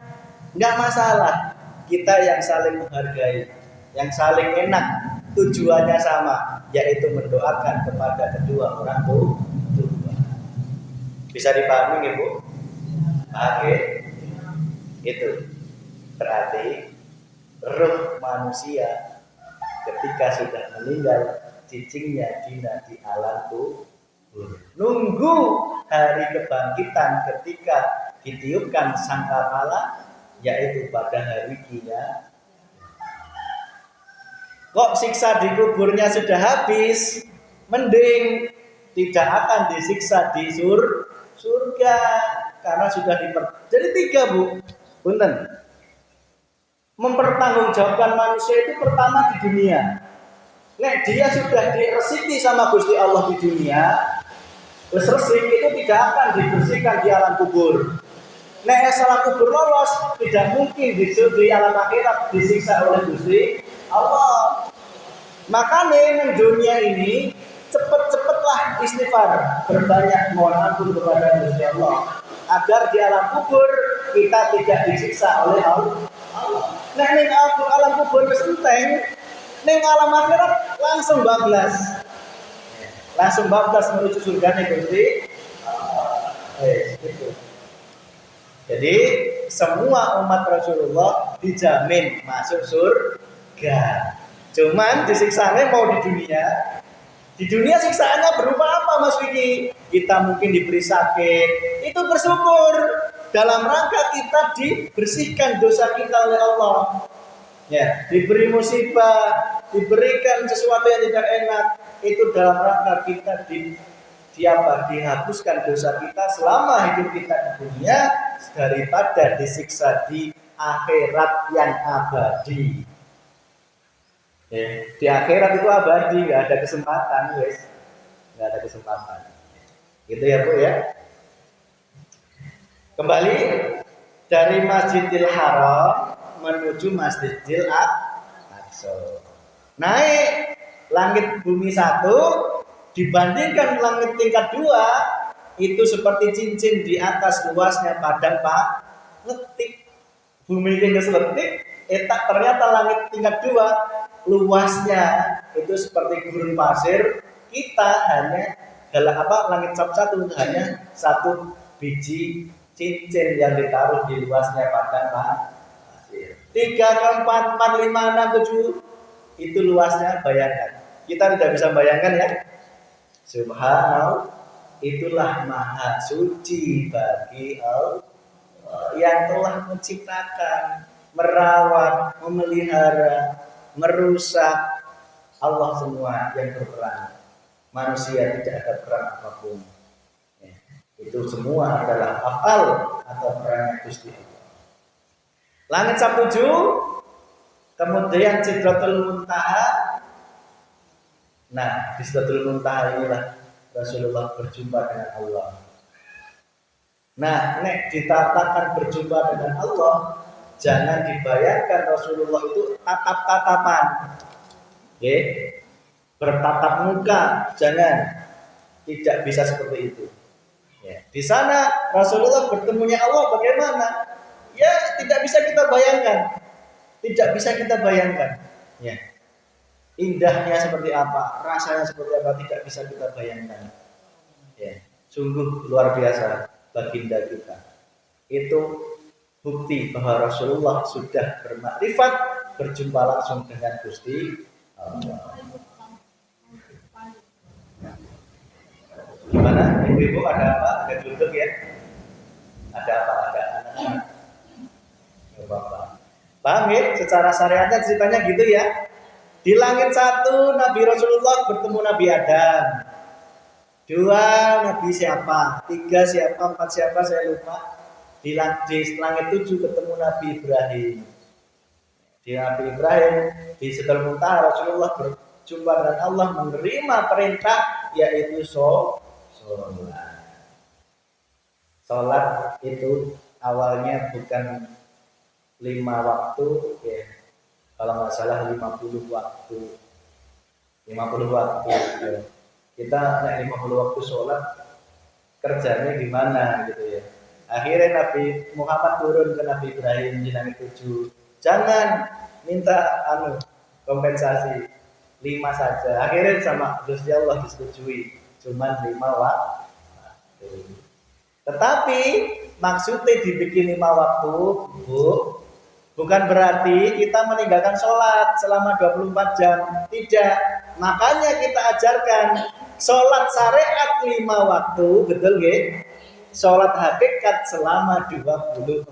nggak masalah. Kita yang saling menghargai, yang saling enak, tujuannya sama, yaitu mendoakan kepada kedua orang tua. Bisa dipahami, Ibu? Oke. Itu berarti ruh manusia ketika sudah meninggal cicingnya dina di alam kubur. Nunggu hari kebangkitan ketika ditiupkan sangkakala, yaitu pada hari kiamat. Kok siksa di kuburnya sudah habis, mending tidak akan disiksa di surga karena sudah Jadi 3, Bu. Punten. Mempertanggungjawabkan manusia itu pertama di dunia. Nek dia sudah diresiki sama Gusti Allah di dunia, terus resik itu tidak akan dibersihkan di alam kubur. Nek salah kubur lolos, tidak mungkin di alam akhirat disiksa oleh Gusti Allah. Makanya di dunia ini cepet-cepetlah istighfar, berbanyak mohon ampun kepada Gusti Allah, agar di alam kubur kita tidak disiksa oleh Allah. Nah, ning alam kubur wis enteng, ning alam akhirat langsung bablas. Langsung bablas menuju surga nih Gusti. Gitu. Jadi semua umat Rasulullah dijamin masuk surga. Cuman disiksanya mau di dunia. Di dunia siksaannya berupa apa, Mas Vicky? Kita mungkin diberi sakit, itu bersyukur dalam rangka kita dibersihkan dosa kita oleh Allah. Ya, diberi musibah, diberikan sesuatu yang tidak enak, itu dalam rangka kita dihapuskan dosa kita selama hidup kita di dunia daripada disiksa di akhirat yang abadi. Di akhirat itu abadi, nggak ada kesempatan, guys, nggak ada kesempatan. Gitu ya Bu ya. Kembali dari Masjidil Haram menuju Masjidil Aqsa. Naik Langit bumi 1 dibandingkan langit tingkat 2 itu seperti cincin di atas luasnya padang Pak letik. Bumi ini seletik, ternyata langit tingkat 2 luasnya itu seperti gurun pasir. Kita hanya langit cap 1 hanya satu biji cincin yang ditaruh di luasnya padang pasir. 3, 4, 5, 6, 7 itu luasnya, bayangkan. Kita tidak bisa bayangkan ya. Subhanallah, itulah maha suci bagi Allah yang telah menciptakan, merawat, memelihara, merusak. Allah semua yang berperan. Manusia tidak ada peran apapun. Ya, itu semua adalah afal atau perannya Gusti Allah. Langit 7, kemudian Sidratul Muntaha. Nah, di Sidratul Muntaha inilah Rasulullah berjumpa dengan Allah. Nah, nek ditatakan berjumpa dengan Allah, jangan dibayangkan Rasulullah itu tatap-tatapan. Oke? Bertatap muka, jangan. Tidak bisa seperti itu. Ya. Di sana Rasulullah bertemunya Allah bagaimana? Ya, tidak bisa kita bayangkan. Tidak bisa kita bayangkan. Ya. Indahnya seperti apa, rasanya seperti apa, tidak bisa kita bayangkan. Ya, sungguh luar biasa baginda kita. Itu bukti bahwa Rasulullah sudah bermakrifat, berjumpa langsung dengan Gusti Allah. Gimana? Ibu-ibu ada apa? Ada duduk ya? Ada apa? Ada anak-anak? Gak apa-apa. Paham ya? Secara syariatnya ceritanya gitu ya. Di langit 1 Nabi Rasulullah bertemu Nabi Adam. 2 Nabi siapa? 3 siapa? 4 siapa? Saya lupa. Di langit 7 ketemu Nabi Ibrahim. Di Nabi Ibrahim di Sidratul Muntaha Rasulullah berjumpa dengan Allah, menerima perintah yaitu sholat. Sholat itu awalnya bukan 5 waktu ya. Kalau nggak salah 50 waktu. 50 waktu ya. Kita 50 waktu sholat kerjanya gimana gitu ya. Akhirnya Nabi Muhammad turun ke Nabi Ibrahim di langit 7. Jangan minta kompensasi 5 saja. Akhirnya sama Gusti Allah disetujui cuman 5 waktu. Tetapi maksudnya dibikin 5 waktu, Bu, bukan berarti kita meninggalkan sholat selama 24 jam. Tidak. Makanya kita ajarkan sholat syariat 5 waktu, betul nggih? Sholat hakikat selama 24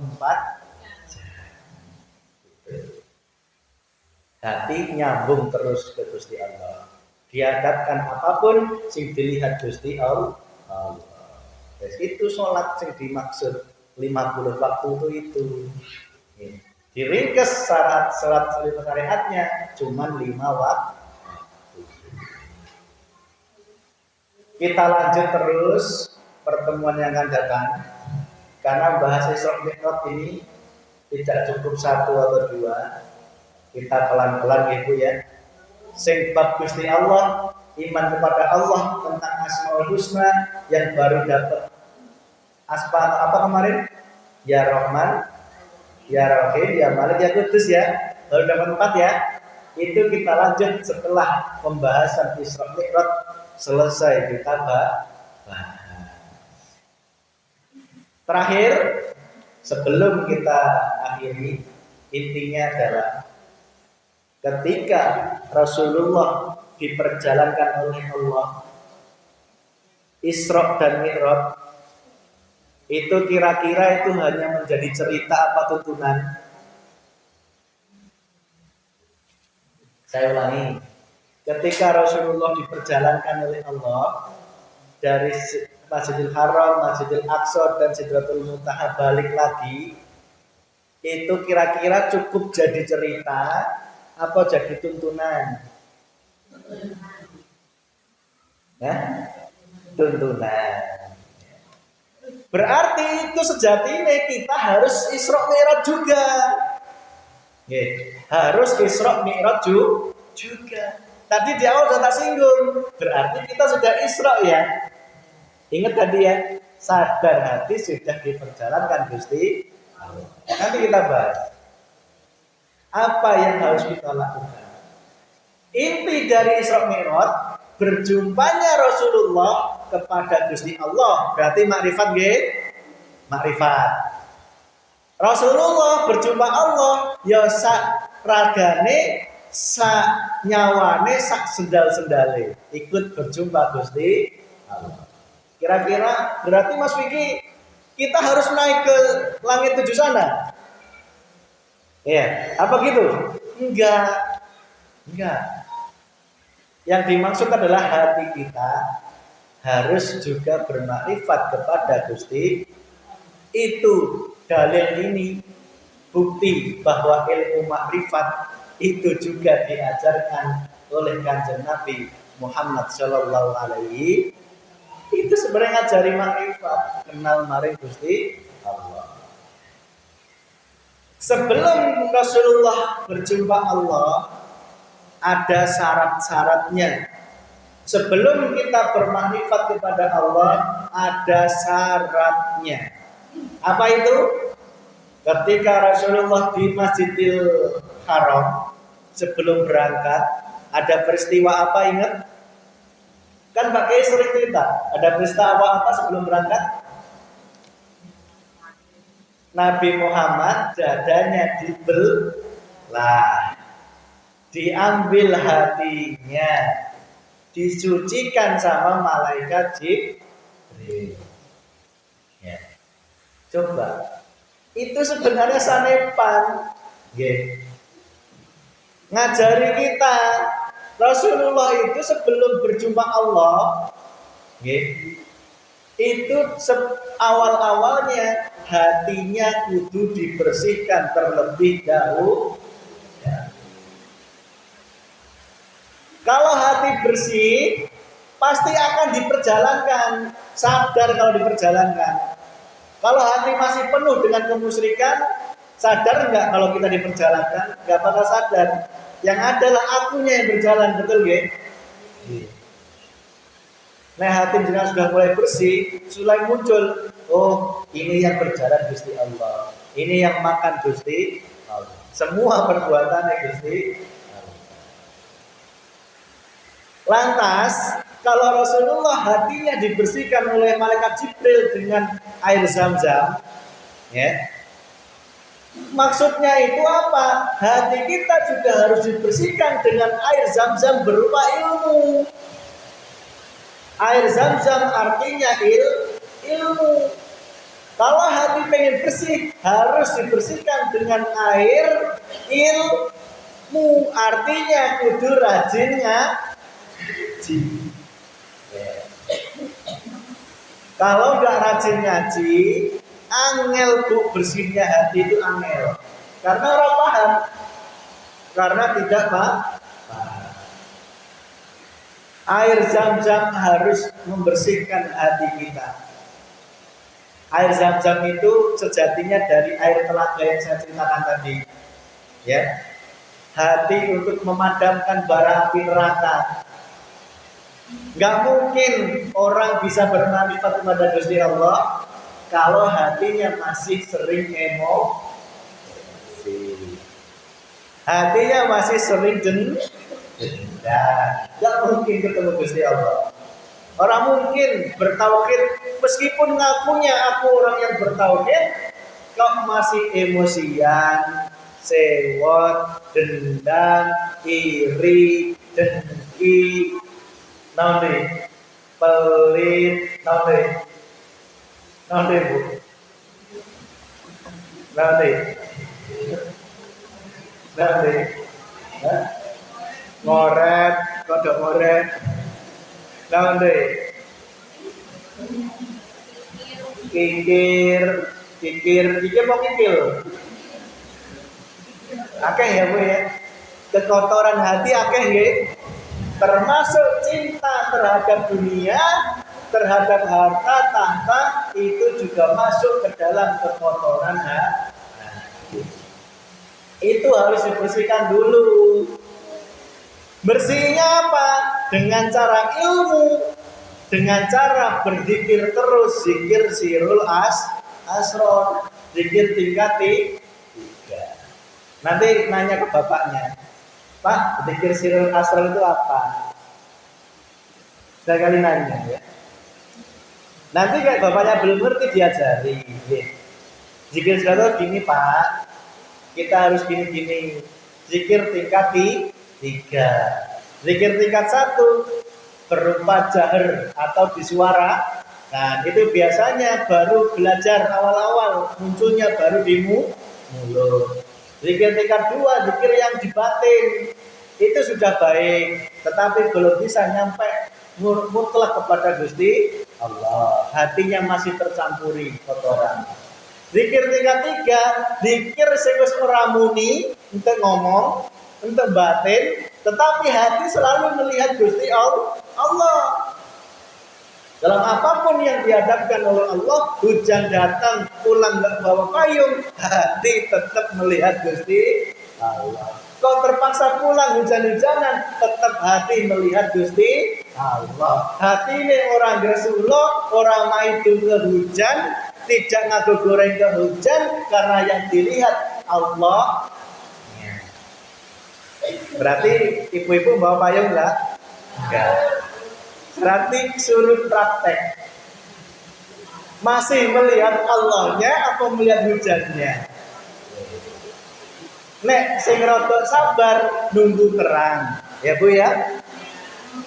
jam. Hati nyambung terus ke Gusti Allah. Dihadapkan apapun sing dilihat Gusti Allah. Itu sholat yang dimaksud 50 waktu itu. Diringkas sholat syariatnya cuman 5 waktu. Kita lanjut terus pertemuan yang akan datang. Karena bahas Isra Mi'raj ini tidak cukup 1 atau 2. Kita pelan-pelan Ibu ya. Sing bab Gusti Allah, iman kepada Allah tentang Asmaul Husna yang baru dapat apa kemarin? Ya Rahman, Ya Rahim, Ya Malik, Ya Kudus ya. Baru dapat 4 ya. Itu kita lanjut setelah pembahasan Isra Mi'raj selesai kita bahas. Terakhir, sebelum kita akhiri, intinya adalah ketika Rasulullah diperjalankan oleh Allah Isra dan Mi'raj, itu kira-kira itu hanya menjadi cerita apa tuntunan? Saya ulangi. Ketika Rasulullah diperjalankan oleh Allah dari Masjidil Haram, Masjidil Aqsa dan Sidratul Muntaha balik lagi, itu kira-kira cukup jadi cerita apa jadi tuntunan? Ya? Tuntunan. Berarti itu sejatinya kita harus Isra Mi'raj juga. Harus Isra Mi'raj juga. Tadi di awal sudah tak singgung, berarti kita sudah Isra ya. Ingat tadi ya, sadar hati sudah diperjalankan Gusti Allah. Nanti kita bahas apa yang harus kita lakukan. Inti dari Isra Mi'raj, berjumpanya Rasulullah kepada Gusti Allah, berarti makrifat nggih? Makrifat. Rasulullah berjumpa Allah ya sak ragane, sak nyawane, sak sendal-sendale ikut berjumpa Gusti Allah. Kira-kira berarti Mas Vicky kita harus naik ke langit 7 sana? Ya, apa gitu? Enggak. Yang dimaksud adalah hati kita harus juga bermakrifat kepada Gusti. Itu dalil ini bukti bahwa ilmu makrifat itu juga diajarkan oleh Kanjeng Nabi Muhammad Shallallahu Alaihi. Itu sebenarnya ngajari makrifat, kenal maring Gusti Allah. Sebelum Rasulullah berjumpa Allah, ada syarat-syaratnya. Sebelum kita bermakrifat kepada Allah, ada syaratnya. Apa itu? Ketika Rasulullah di Masjidil Haram sebelum berangkat, ada peristiwa apa ingat? Kan Pak Kiai sering cerita, ada peristiwa apa sebelum berangkat? Nabi Muhammad dadanya dibelah, diambil hatinya, disucikan sama malaikat Jibril. Ya. Coba, itu sebenarnya sanepan, ngajari kita. Rasulullah itu sebelum berjumpa Allah, itu awal-awalnya hatinya kudu dibersihkan terlebih dahulu. Ya. Kalau hati bersih, pasti akan diperjalankan. Sadar kalau diperjalankan. Kalau hati masih penuh dengan kemusyrikan, sadar enggak kalau kita diperjalankan? Enggak bakal sadar. Yang adalah akunya yang berjalan, betul nggih? Nah, hati jenengan sudah mulai bersih, mulai muncul, oh ini yang berjalan Gusti Allah, ini yang makan Gusti Allah. Semua perbuatannya Gusti Allah. Lantas, kalau Rasulullah hatinya dibersihkan oleh malaikat Jibril dengan air Zam-Zam, ya. Maksudnya itu apa? Hati kita juga harus dibersihkan dengan air Zam-Zam berupa ilmu. Air Zam-Zam artinya ilmu. Kalau hati pengen bersih, harus dibersihkan dengan air ilmu. Artinya kudu rajin ngaji. Kalau nggak rajin ngaji, angel bu bersihnya hati itu angel. Karena orang paham, karena tidak paham. Air Zam-Zam harus membersihkan hati kita. Air Zam-Zam itu sejatinya dari air telaga yang saya ceritakan tadi, ya. Hati untuk memadamkan bara api neraka. Gak mungkin orang bisa bermanfaat kepada Gusti Allah kalau hatinya masih sering emosi. Hatinya masih sering dendam. Gak mungkin ketemu Gusti Allah. Orang mungkin bertauhid meskipun ngakunya aku orang yang bertauhid, kok masih emosian, sewot, dendam, iri, dengki, nanti pelit, nanti bu, nanti, ngoret, kodok ngoret, nanti, kikir mau kikil, akeh ya bu ya, kekotoran hati akeh ya, termasuk cinta terhadap dunia, terhadap harta tahta itu juga masuk ke dalam kekotoran hati. Itu harus dibersihkan dulu. Bersihnya apa? Dengan cara ilmu, dengan cara berzikir terus, zikir sirul asron, zikir tingkat 3. Nanti nanya ke bapaknya, Pak, zikir sirul asron itu apa? Saya kali nanya ya. Nanti kayak bapaknya belum ngerti diajari. Zikir sirul gini Pak, kita harus gini-gini. Zikir tingkat 3. Zikir tingkat 1 berupa jahar atau di suara. Nah, itu biasanya baru belajar awal-awal, munculnya baru di mulut. Zikir tingkat 2, zikir yang di batin. Itu sudah baik, tetapi belum bisa nyampe mutlak kepada Gusti Allah. Hatinya masih tercampuri kotoran. Zikir tingkat 3, zikir sing wis ora muni untuk ngomong, untuk batin, tetapi hati selalu melihat Gusti Allah. Dalam apapun yang dihadapkan oleh Allah, hujan datang, pulang nggak bawa payung, hati tetap melihat Gusti Allah. Kau terpaksa pulang hujan-hujanan, tetap hati melihat Gusti Allah. Hati ini orang Rasulullah, orang maidu ke hujan, tidak ngaku goreng ke hujan, karena yang dilihat Allah. Berarti ibu-ibu bawa payung enggak? Enggak. Berarti suruh praktek. Masih melihat Allahnya atau melihat hujannya? Nek sing rodok sabar nunggu terang. Ya Bu ya.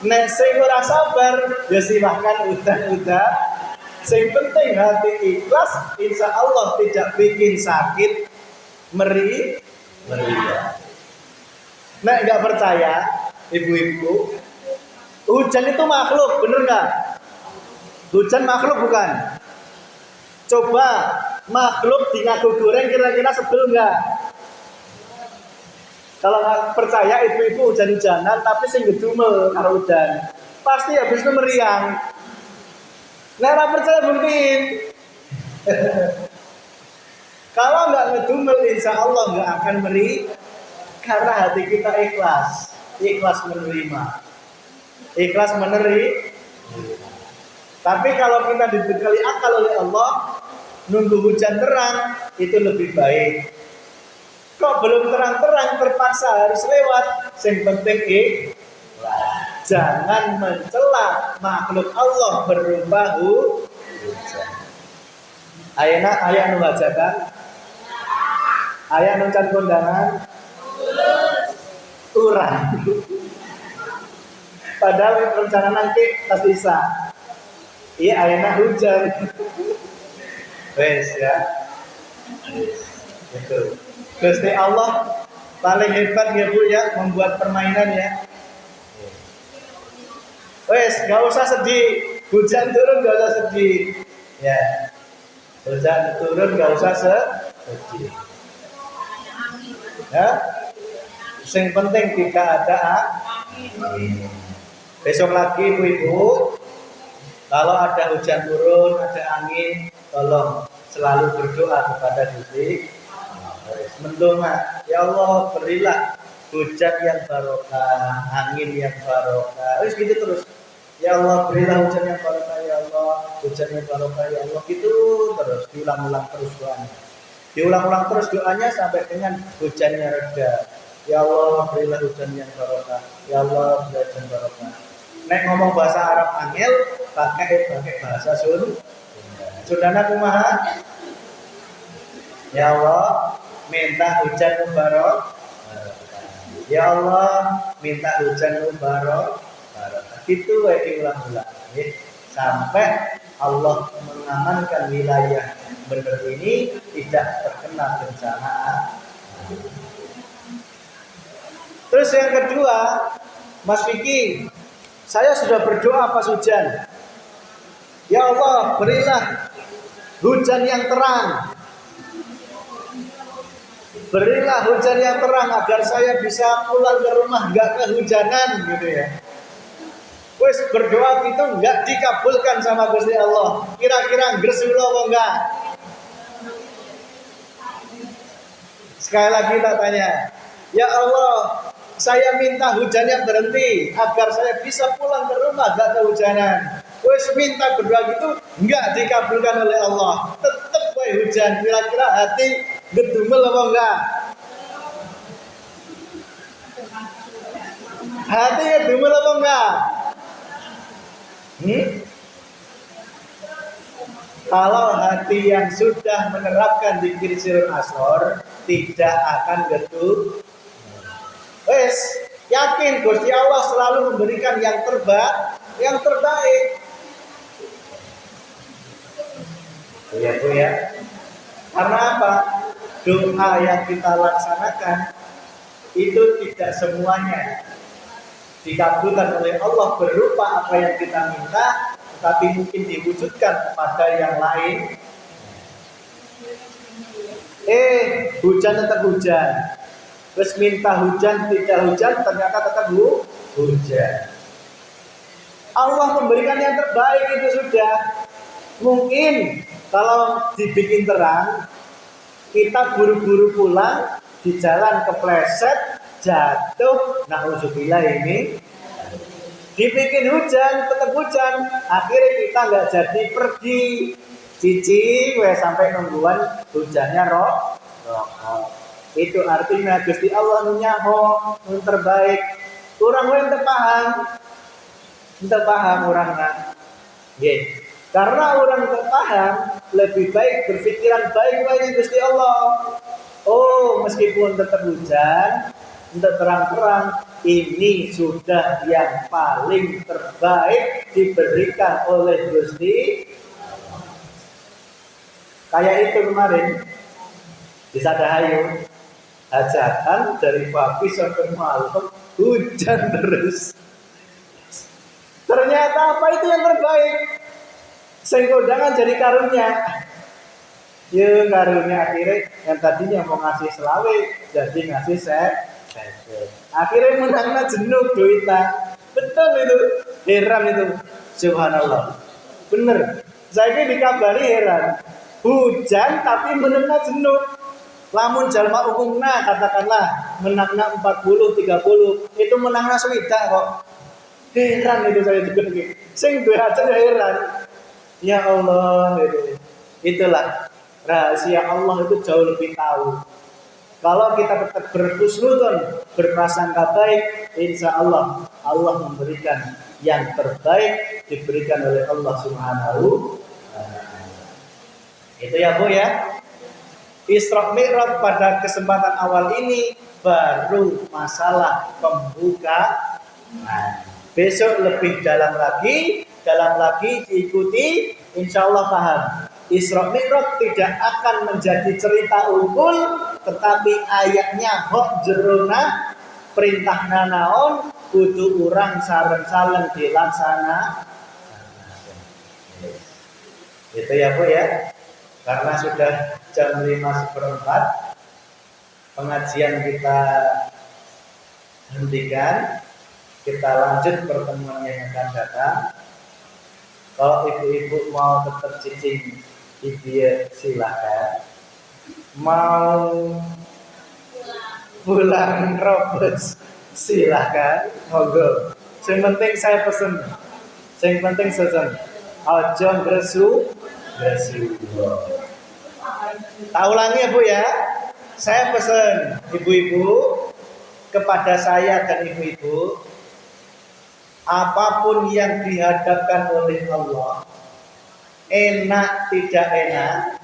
Nek sing ora sabar ya silahkan udah. Sing penting hati ikhlas, insya Allah tidak bikin sakit meriah. Nek nggak percaya, ibu-ibu, hujan itu makhluk, bener nggak? Hujan makhluk bukan? Coba makhluk di ngaku goreng kira-kira sebel nggak? Kalau nggak percaya, ibu-ibu hujan-hujanan, tapi sing gedumel karo hujan, pasti habis itu meriang. Nek nggak percaya buktiin. Kalau nggak ngedumel, insya Allah nggak akan meriang. Karena hati kita ikhlas menerima. Tapi kalau kita dibekali akal oleh Allah, nunggu hujan terang itu lebih baik. Kok belum terang-terang terpaksa harus lewat, yang penting ikhlas. Jangan mencela makhluk Allah berupa hujan. Ayah nu hajakan, ayah nu can kondangan, urang. Padahal rencana nanti tas bisa. Iya ayana hujan. Wes ya. Itu. Gusti Allah paling hebat ya Bu ya, membuat permainan ya. Wes, gak usah sedih. Hujan turun gak usah sedih. Ya. Hujan turun gak usah sedih. Ya. Yang penting tidak ada angin. Besok lagi ibu-ibu, kalau ada hujan turun, ada angin, tolong selalu berdoa kepada Gusti. Mendoa, ya Allah berilah hujan yang barokah, angin yang barokah. Terus gitu terus. Ya Allah berilah hujan yang barokah, ya Allah, hujan yang barokah, ya Allah. Gitu terus, diulang-ulang terus doanya. Diulang-ulang terus doanya sampai dengan hujannya reda. Ya Allah berilah hujan yang barokah. Ya Allah berilah hujan barokah. Nek ngomong bahasa Arab angel, pakai bahasa Sundana kumaha? Ya Allah minta hujan mubarak. Ya Allah minta hujan mubarak. Itu diulang-ulang sampai Allah mengamankan wilayah benar ini tidak terkena bencana. Terus yang kedua, Mas Vicky, saya sudah berdoa pas hujan. Ya Allah, berilah hujan yang terang. Berilah hujan yang terang agar saya bisa pulang ke rumah nggak kehujanan gitu ya. Wes berdoa gitu nggak dikabulkan sama Gusti Allah. Kira-kira Gresula apa enggak? Sekali lagi tak tanya. Ya Allah, saya minta hujannya berhenti agar saya bisa pulang ke rumah gak kehujanan. Wes minta berdoa gitu enggak dikabulkan oleh Allah. Tetep wae hujan. Kira-kira hati gedumel apa enggak? Hati gedumel apa enggak? Kalau hati yang sudah menerapkan zikir sirrul asghar tidak akan gedung. Wes, yakin Gusti Allah selalu memberikan yang terbaik. Ya Bu ya. Karena apa? Doa yang kita laksanakan itu tidak semuanya dikabulkan oleh Allah berupa apa yang kita minta, tetapi mungkin diwujudkan pada yang lain. Hujan tetap hujan. Terus minta hujan, tidak hujan, ternyata tetap hujan. Allah memberikan yang terbaik itu sudah. Mungkin kalau dibikin terang, kita buru-buru pulang, di jalan kepleset, jatuh, na'udzubillah ini. Dibikin hujan, tetap hujan. Akhirnya kita nggak jadi pergi. Cici, sampai nungguan hujannya roh. Itu artinya Gusti Allah nunyaho nun terbaik. Orang lain terpaham orangnya. Karena orang terpaham lebih baik berpikiran baik wahai Gusti Allah. Oh, meskipun tetap hujan, tetap terang-terang, ini sudah yang paling terbaik diberikan oleh Gusti. Kayak itu kemarin di Sadahayu. Hajatan dari pagi sampai malam hujan terus. Ternyata apa itu yang terbaik? Sengkodangan jadi karunia. Ya karunia akhirnya yang tadinya mau ngasih selawe jadi ngasih set. Akhirnya menangnya jenuh duitnya. Betul itu. Heran itu. Subhanallah. Bener. Saya ini dikabari heran. Hujan tapi menangnya jenuh. Lamun jalma umumna katakanlah menangna 40 30 itu menangna swidak kok. Heran itu saya juga gitu. Sing duwe aja heran. Ya Allah itu. Itulah rahasia Allah itu jauh lebih tahu. Kalau kita tetap berhusnudzon, berprasangka baik, insya Allah Allah memberikan yang terbaik diberikan oleh Allah Subhanahu wa taala. Itu ya Bu ya. Isra Mi'raj pada kesempatan awal ini baru masalah pembukaan. Besok lebih dalam lagi diikuti, insya Allah paham. Isra Mi'raj tidak akan menjadi cerita unggul, tetapi ayatnya hok jerona perintah naon kudu urang sareng-sareng dilaksana. Itu ya Bu ya. Karena sudah jam 5:04, pengajian kita hentikan. Kita lanjut pertemuan yang akan datang. Kalau ibu-ibu mau tetap cicing ibu silahkan. Mau pulang robos silahkan. Monggo. Yang penting saya pesen. Yang penting pesen. Ojo gresu. Tak ulangi ya Bu ya. Saya pesan ibu-ibu kepada saya dan ibu-ibu, apapun yang dihadapkan oleh Allah, enak tidak enak,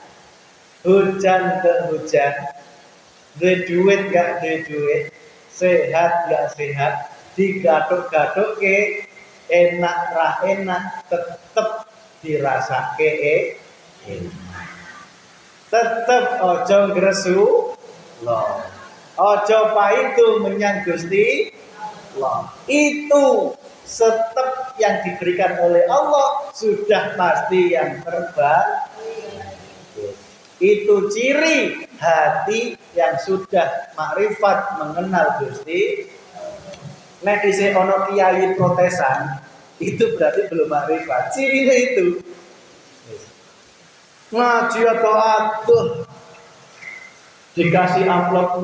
hujan ke hujan, duit gak duit, sehat gak sehat, digaduk-gaduk ke enak rah enak, tetep dirasake tetep ojo gresu loh. Ojo paidu menyang Gusti Allah. Itu tetap yang diberikan oleh Allah sudah pasti yang terbaik. Itu ciri hati yang sudah makrifat mengenal Gusti. Nek isih ono kiai protesan, itu berarti belum makrifat. Cirinya itu. Ngaji atau atuh dikasih amplop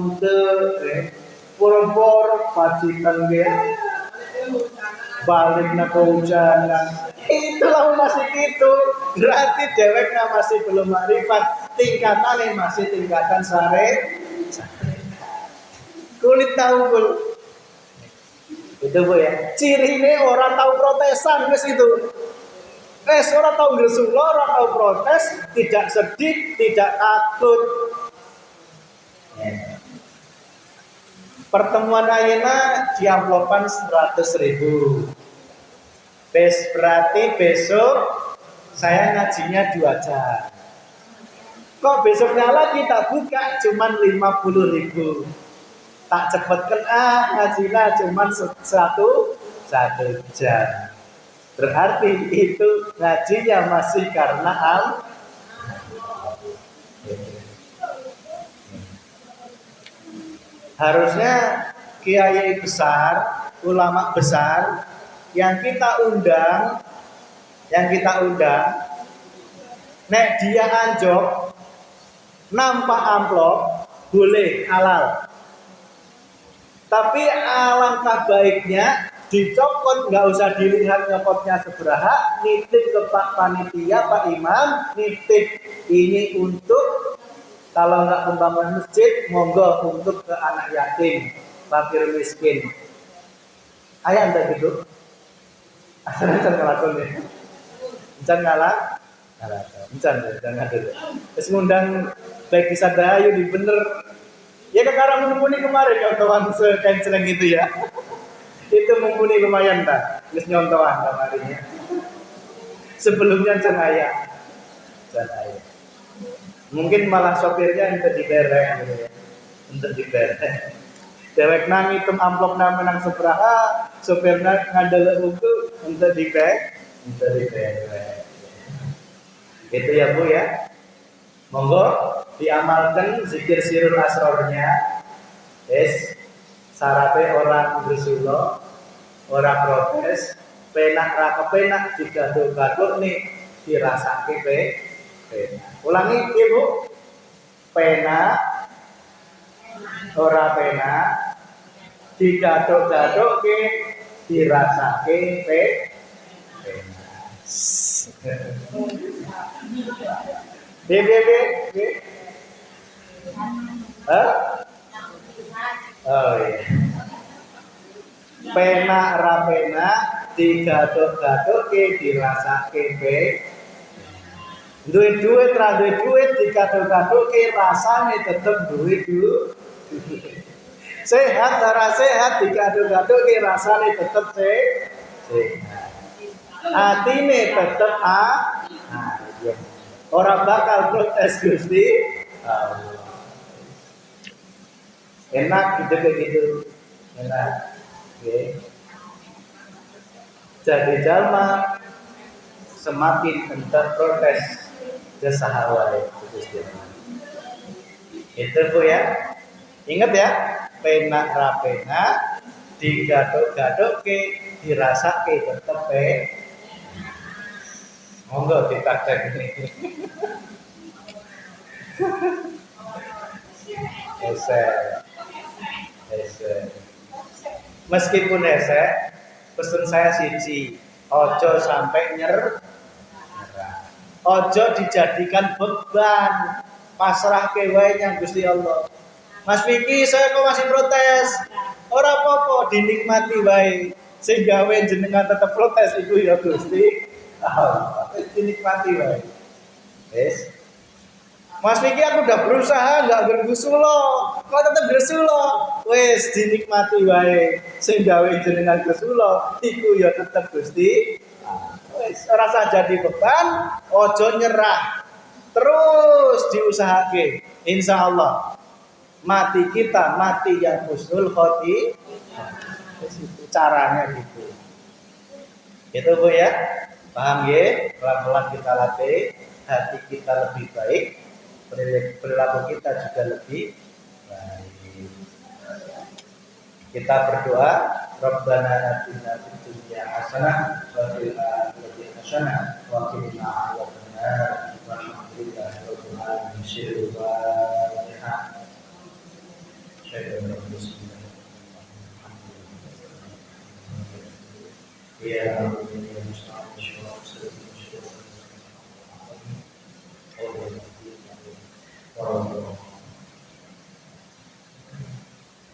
pura-pura pacitan dia balik na kehujanan. Itulah masih gitu. Berarti deweknya masih belum makrifat. Tingkatannya masih tingkatan sare. Kulit tahu. Itu Bu ya. Cirine orang tahu protesan wis itu. Orang tahu Rasulullah, orang tahu protes, tidak sedih, tidak takut. Pertemuan ayeuna di amplopan 100.000. Berarti besok saya ngajinya 2 jam. Kok besoknya lagi tak buka cuman 50.000. Tak cepetkan ngajinya cuman 1 jam. Berarti itu ngajinya masih karena harusnya kiai besar, ulama besar yang kita undang, nek dia anjok nampak amplop boleh halal. Tapi alangkah baiknya dicopot, nggak usah dilihat nyopotnya seberapa, nitip ke Pak Panitia, Pak Imam, nitip ini untuk kalau nggak pembangunan masjid, monggo untuk ke anak yatim, fakir miskin. Ayah anda gitu? Jangan ngelakon ya. Jangan ngalah. Jangan dulu. Terus ngundang baik bisa dayu di bener. Ya sekarang mumpuni kemarin nyontohan sekenceng gitu ya. Itu mumpuni lumayan tak? Terus nyontohan kemarinnya. Sebelumnya jangan mungkin malah sopirnya untuk dibereng gitu ya. Untuk dibereng. Dewek nang hitung amplop nang menang seberapa, sopirnya ngandel buku untuk dibereng. Itu ya Bu ya. Monggo diamalkan zikir sirul asrornya. Syaratnya orang Rasulullah, orang protes, penak kepenak digaduk-gaduk nih dirasake penak. Ulangi Ibu. Penak ora penak digaduk-gaduk ke dirasake penak. Oh iya. Penak ra penak digaduk-gaduk ke dirasake penak. Duit ra duit digaduk-gaduk ke rasane tetep duit. Sehat ora sehat digaduk-gaduk ke rasane tetep sehat. Atine tetep ora bakal protes Gusti Allah. Enak gitu. Enak. Okay. Jadi jalma semakin entar protes kesahawai itu Bu ya. Ingat ya, penak rapena digaduk-gaduk ke dirasake tetep monggo dipraktek ini. Meskipun pesan saya siji, ojo sampai nyerah. Ojo dijadikan beban, pasrah ke wae nyang Gusti Allah. Mas Vicky, saya kok masih protes. Ora apa-apa, dinikmati wae. Sing gawe jenengan tetep protes iku ya Gusti Allah. Dinikmati wae. Wes. Mas Vicky, aku udah berusaha enggak gergusulo. Kok tetep gergusulo? Wes dinikmati wae. Sing gawe jenengan gergusulo iku ya tetep Gusti. Wes ora usah jadi beban, ojo nyerah. Terus diusahake. Insyaallah mati kita mati yang husnul khotimah. Itu caranya gitu. Itu Bu ya. Paham ya? Pelan-pelan kita latih, hati kita lebih baik, perilaku kita juga lebih baik. Kita berdoa, Rabbana atina fid dunya hasanah wa fil akhirati hasanah wa qina adzabannar. Walhamdulillahi rabbil alamin. Syukur.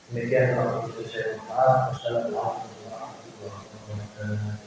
Demikian waktu itu saya bahas. Wassalamualaikum warahmatullahi wabarakatuh.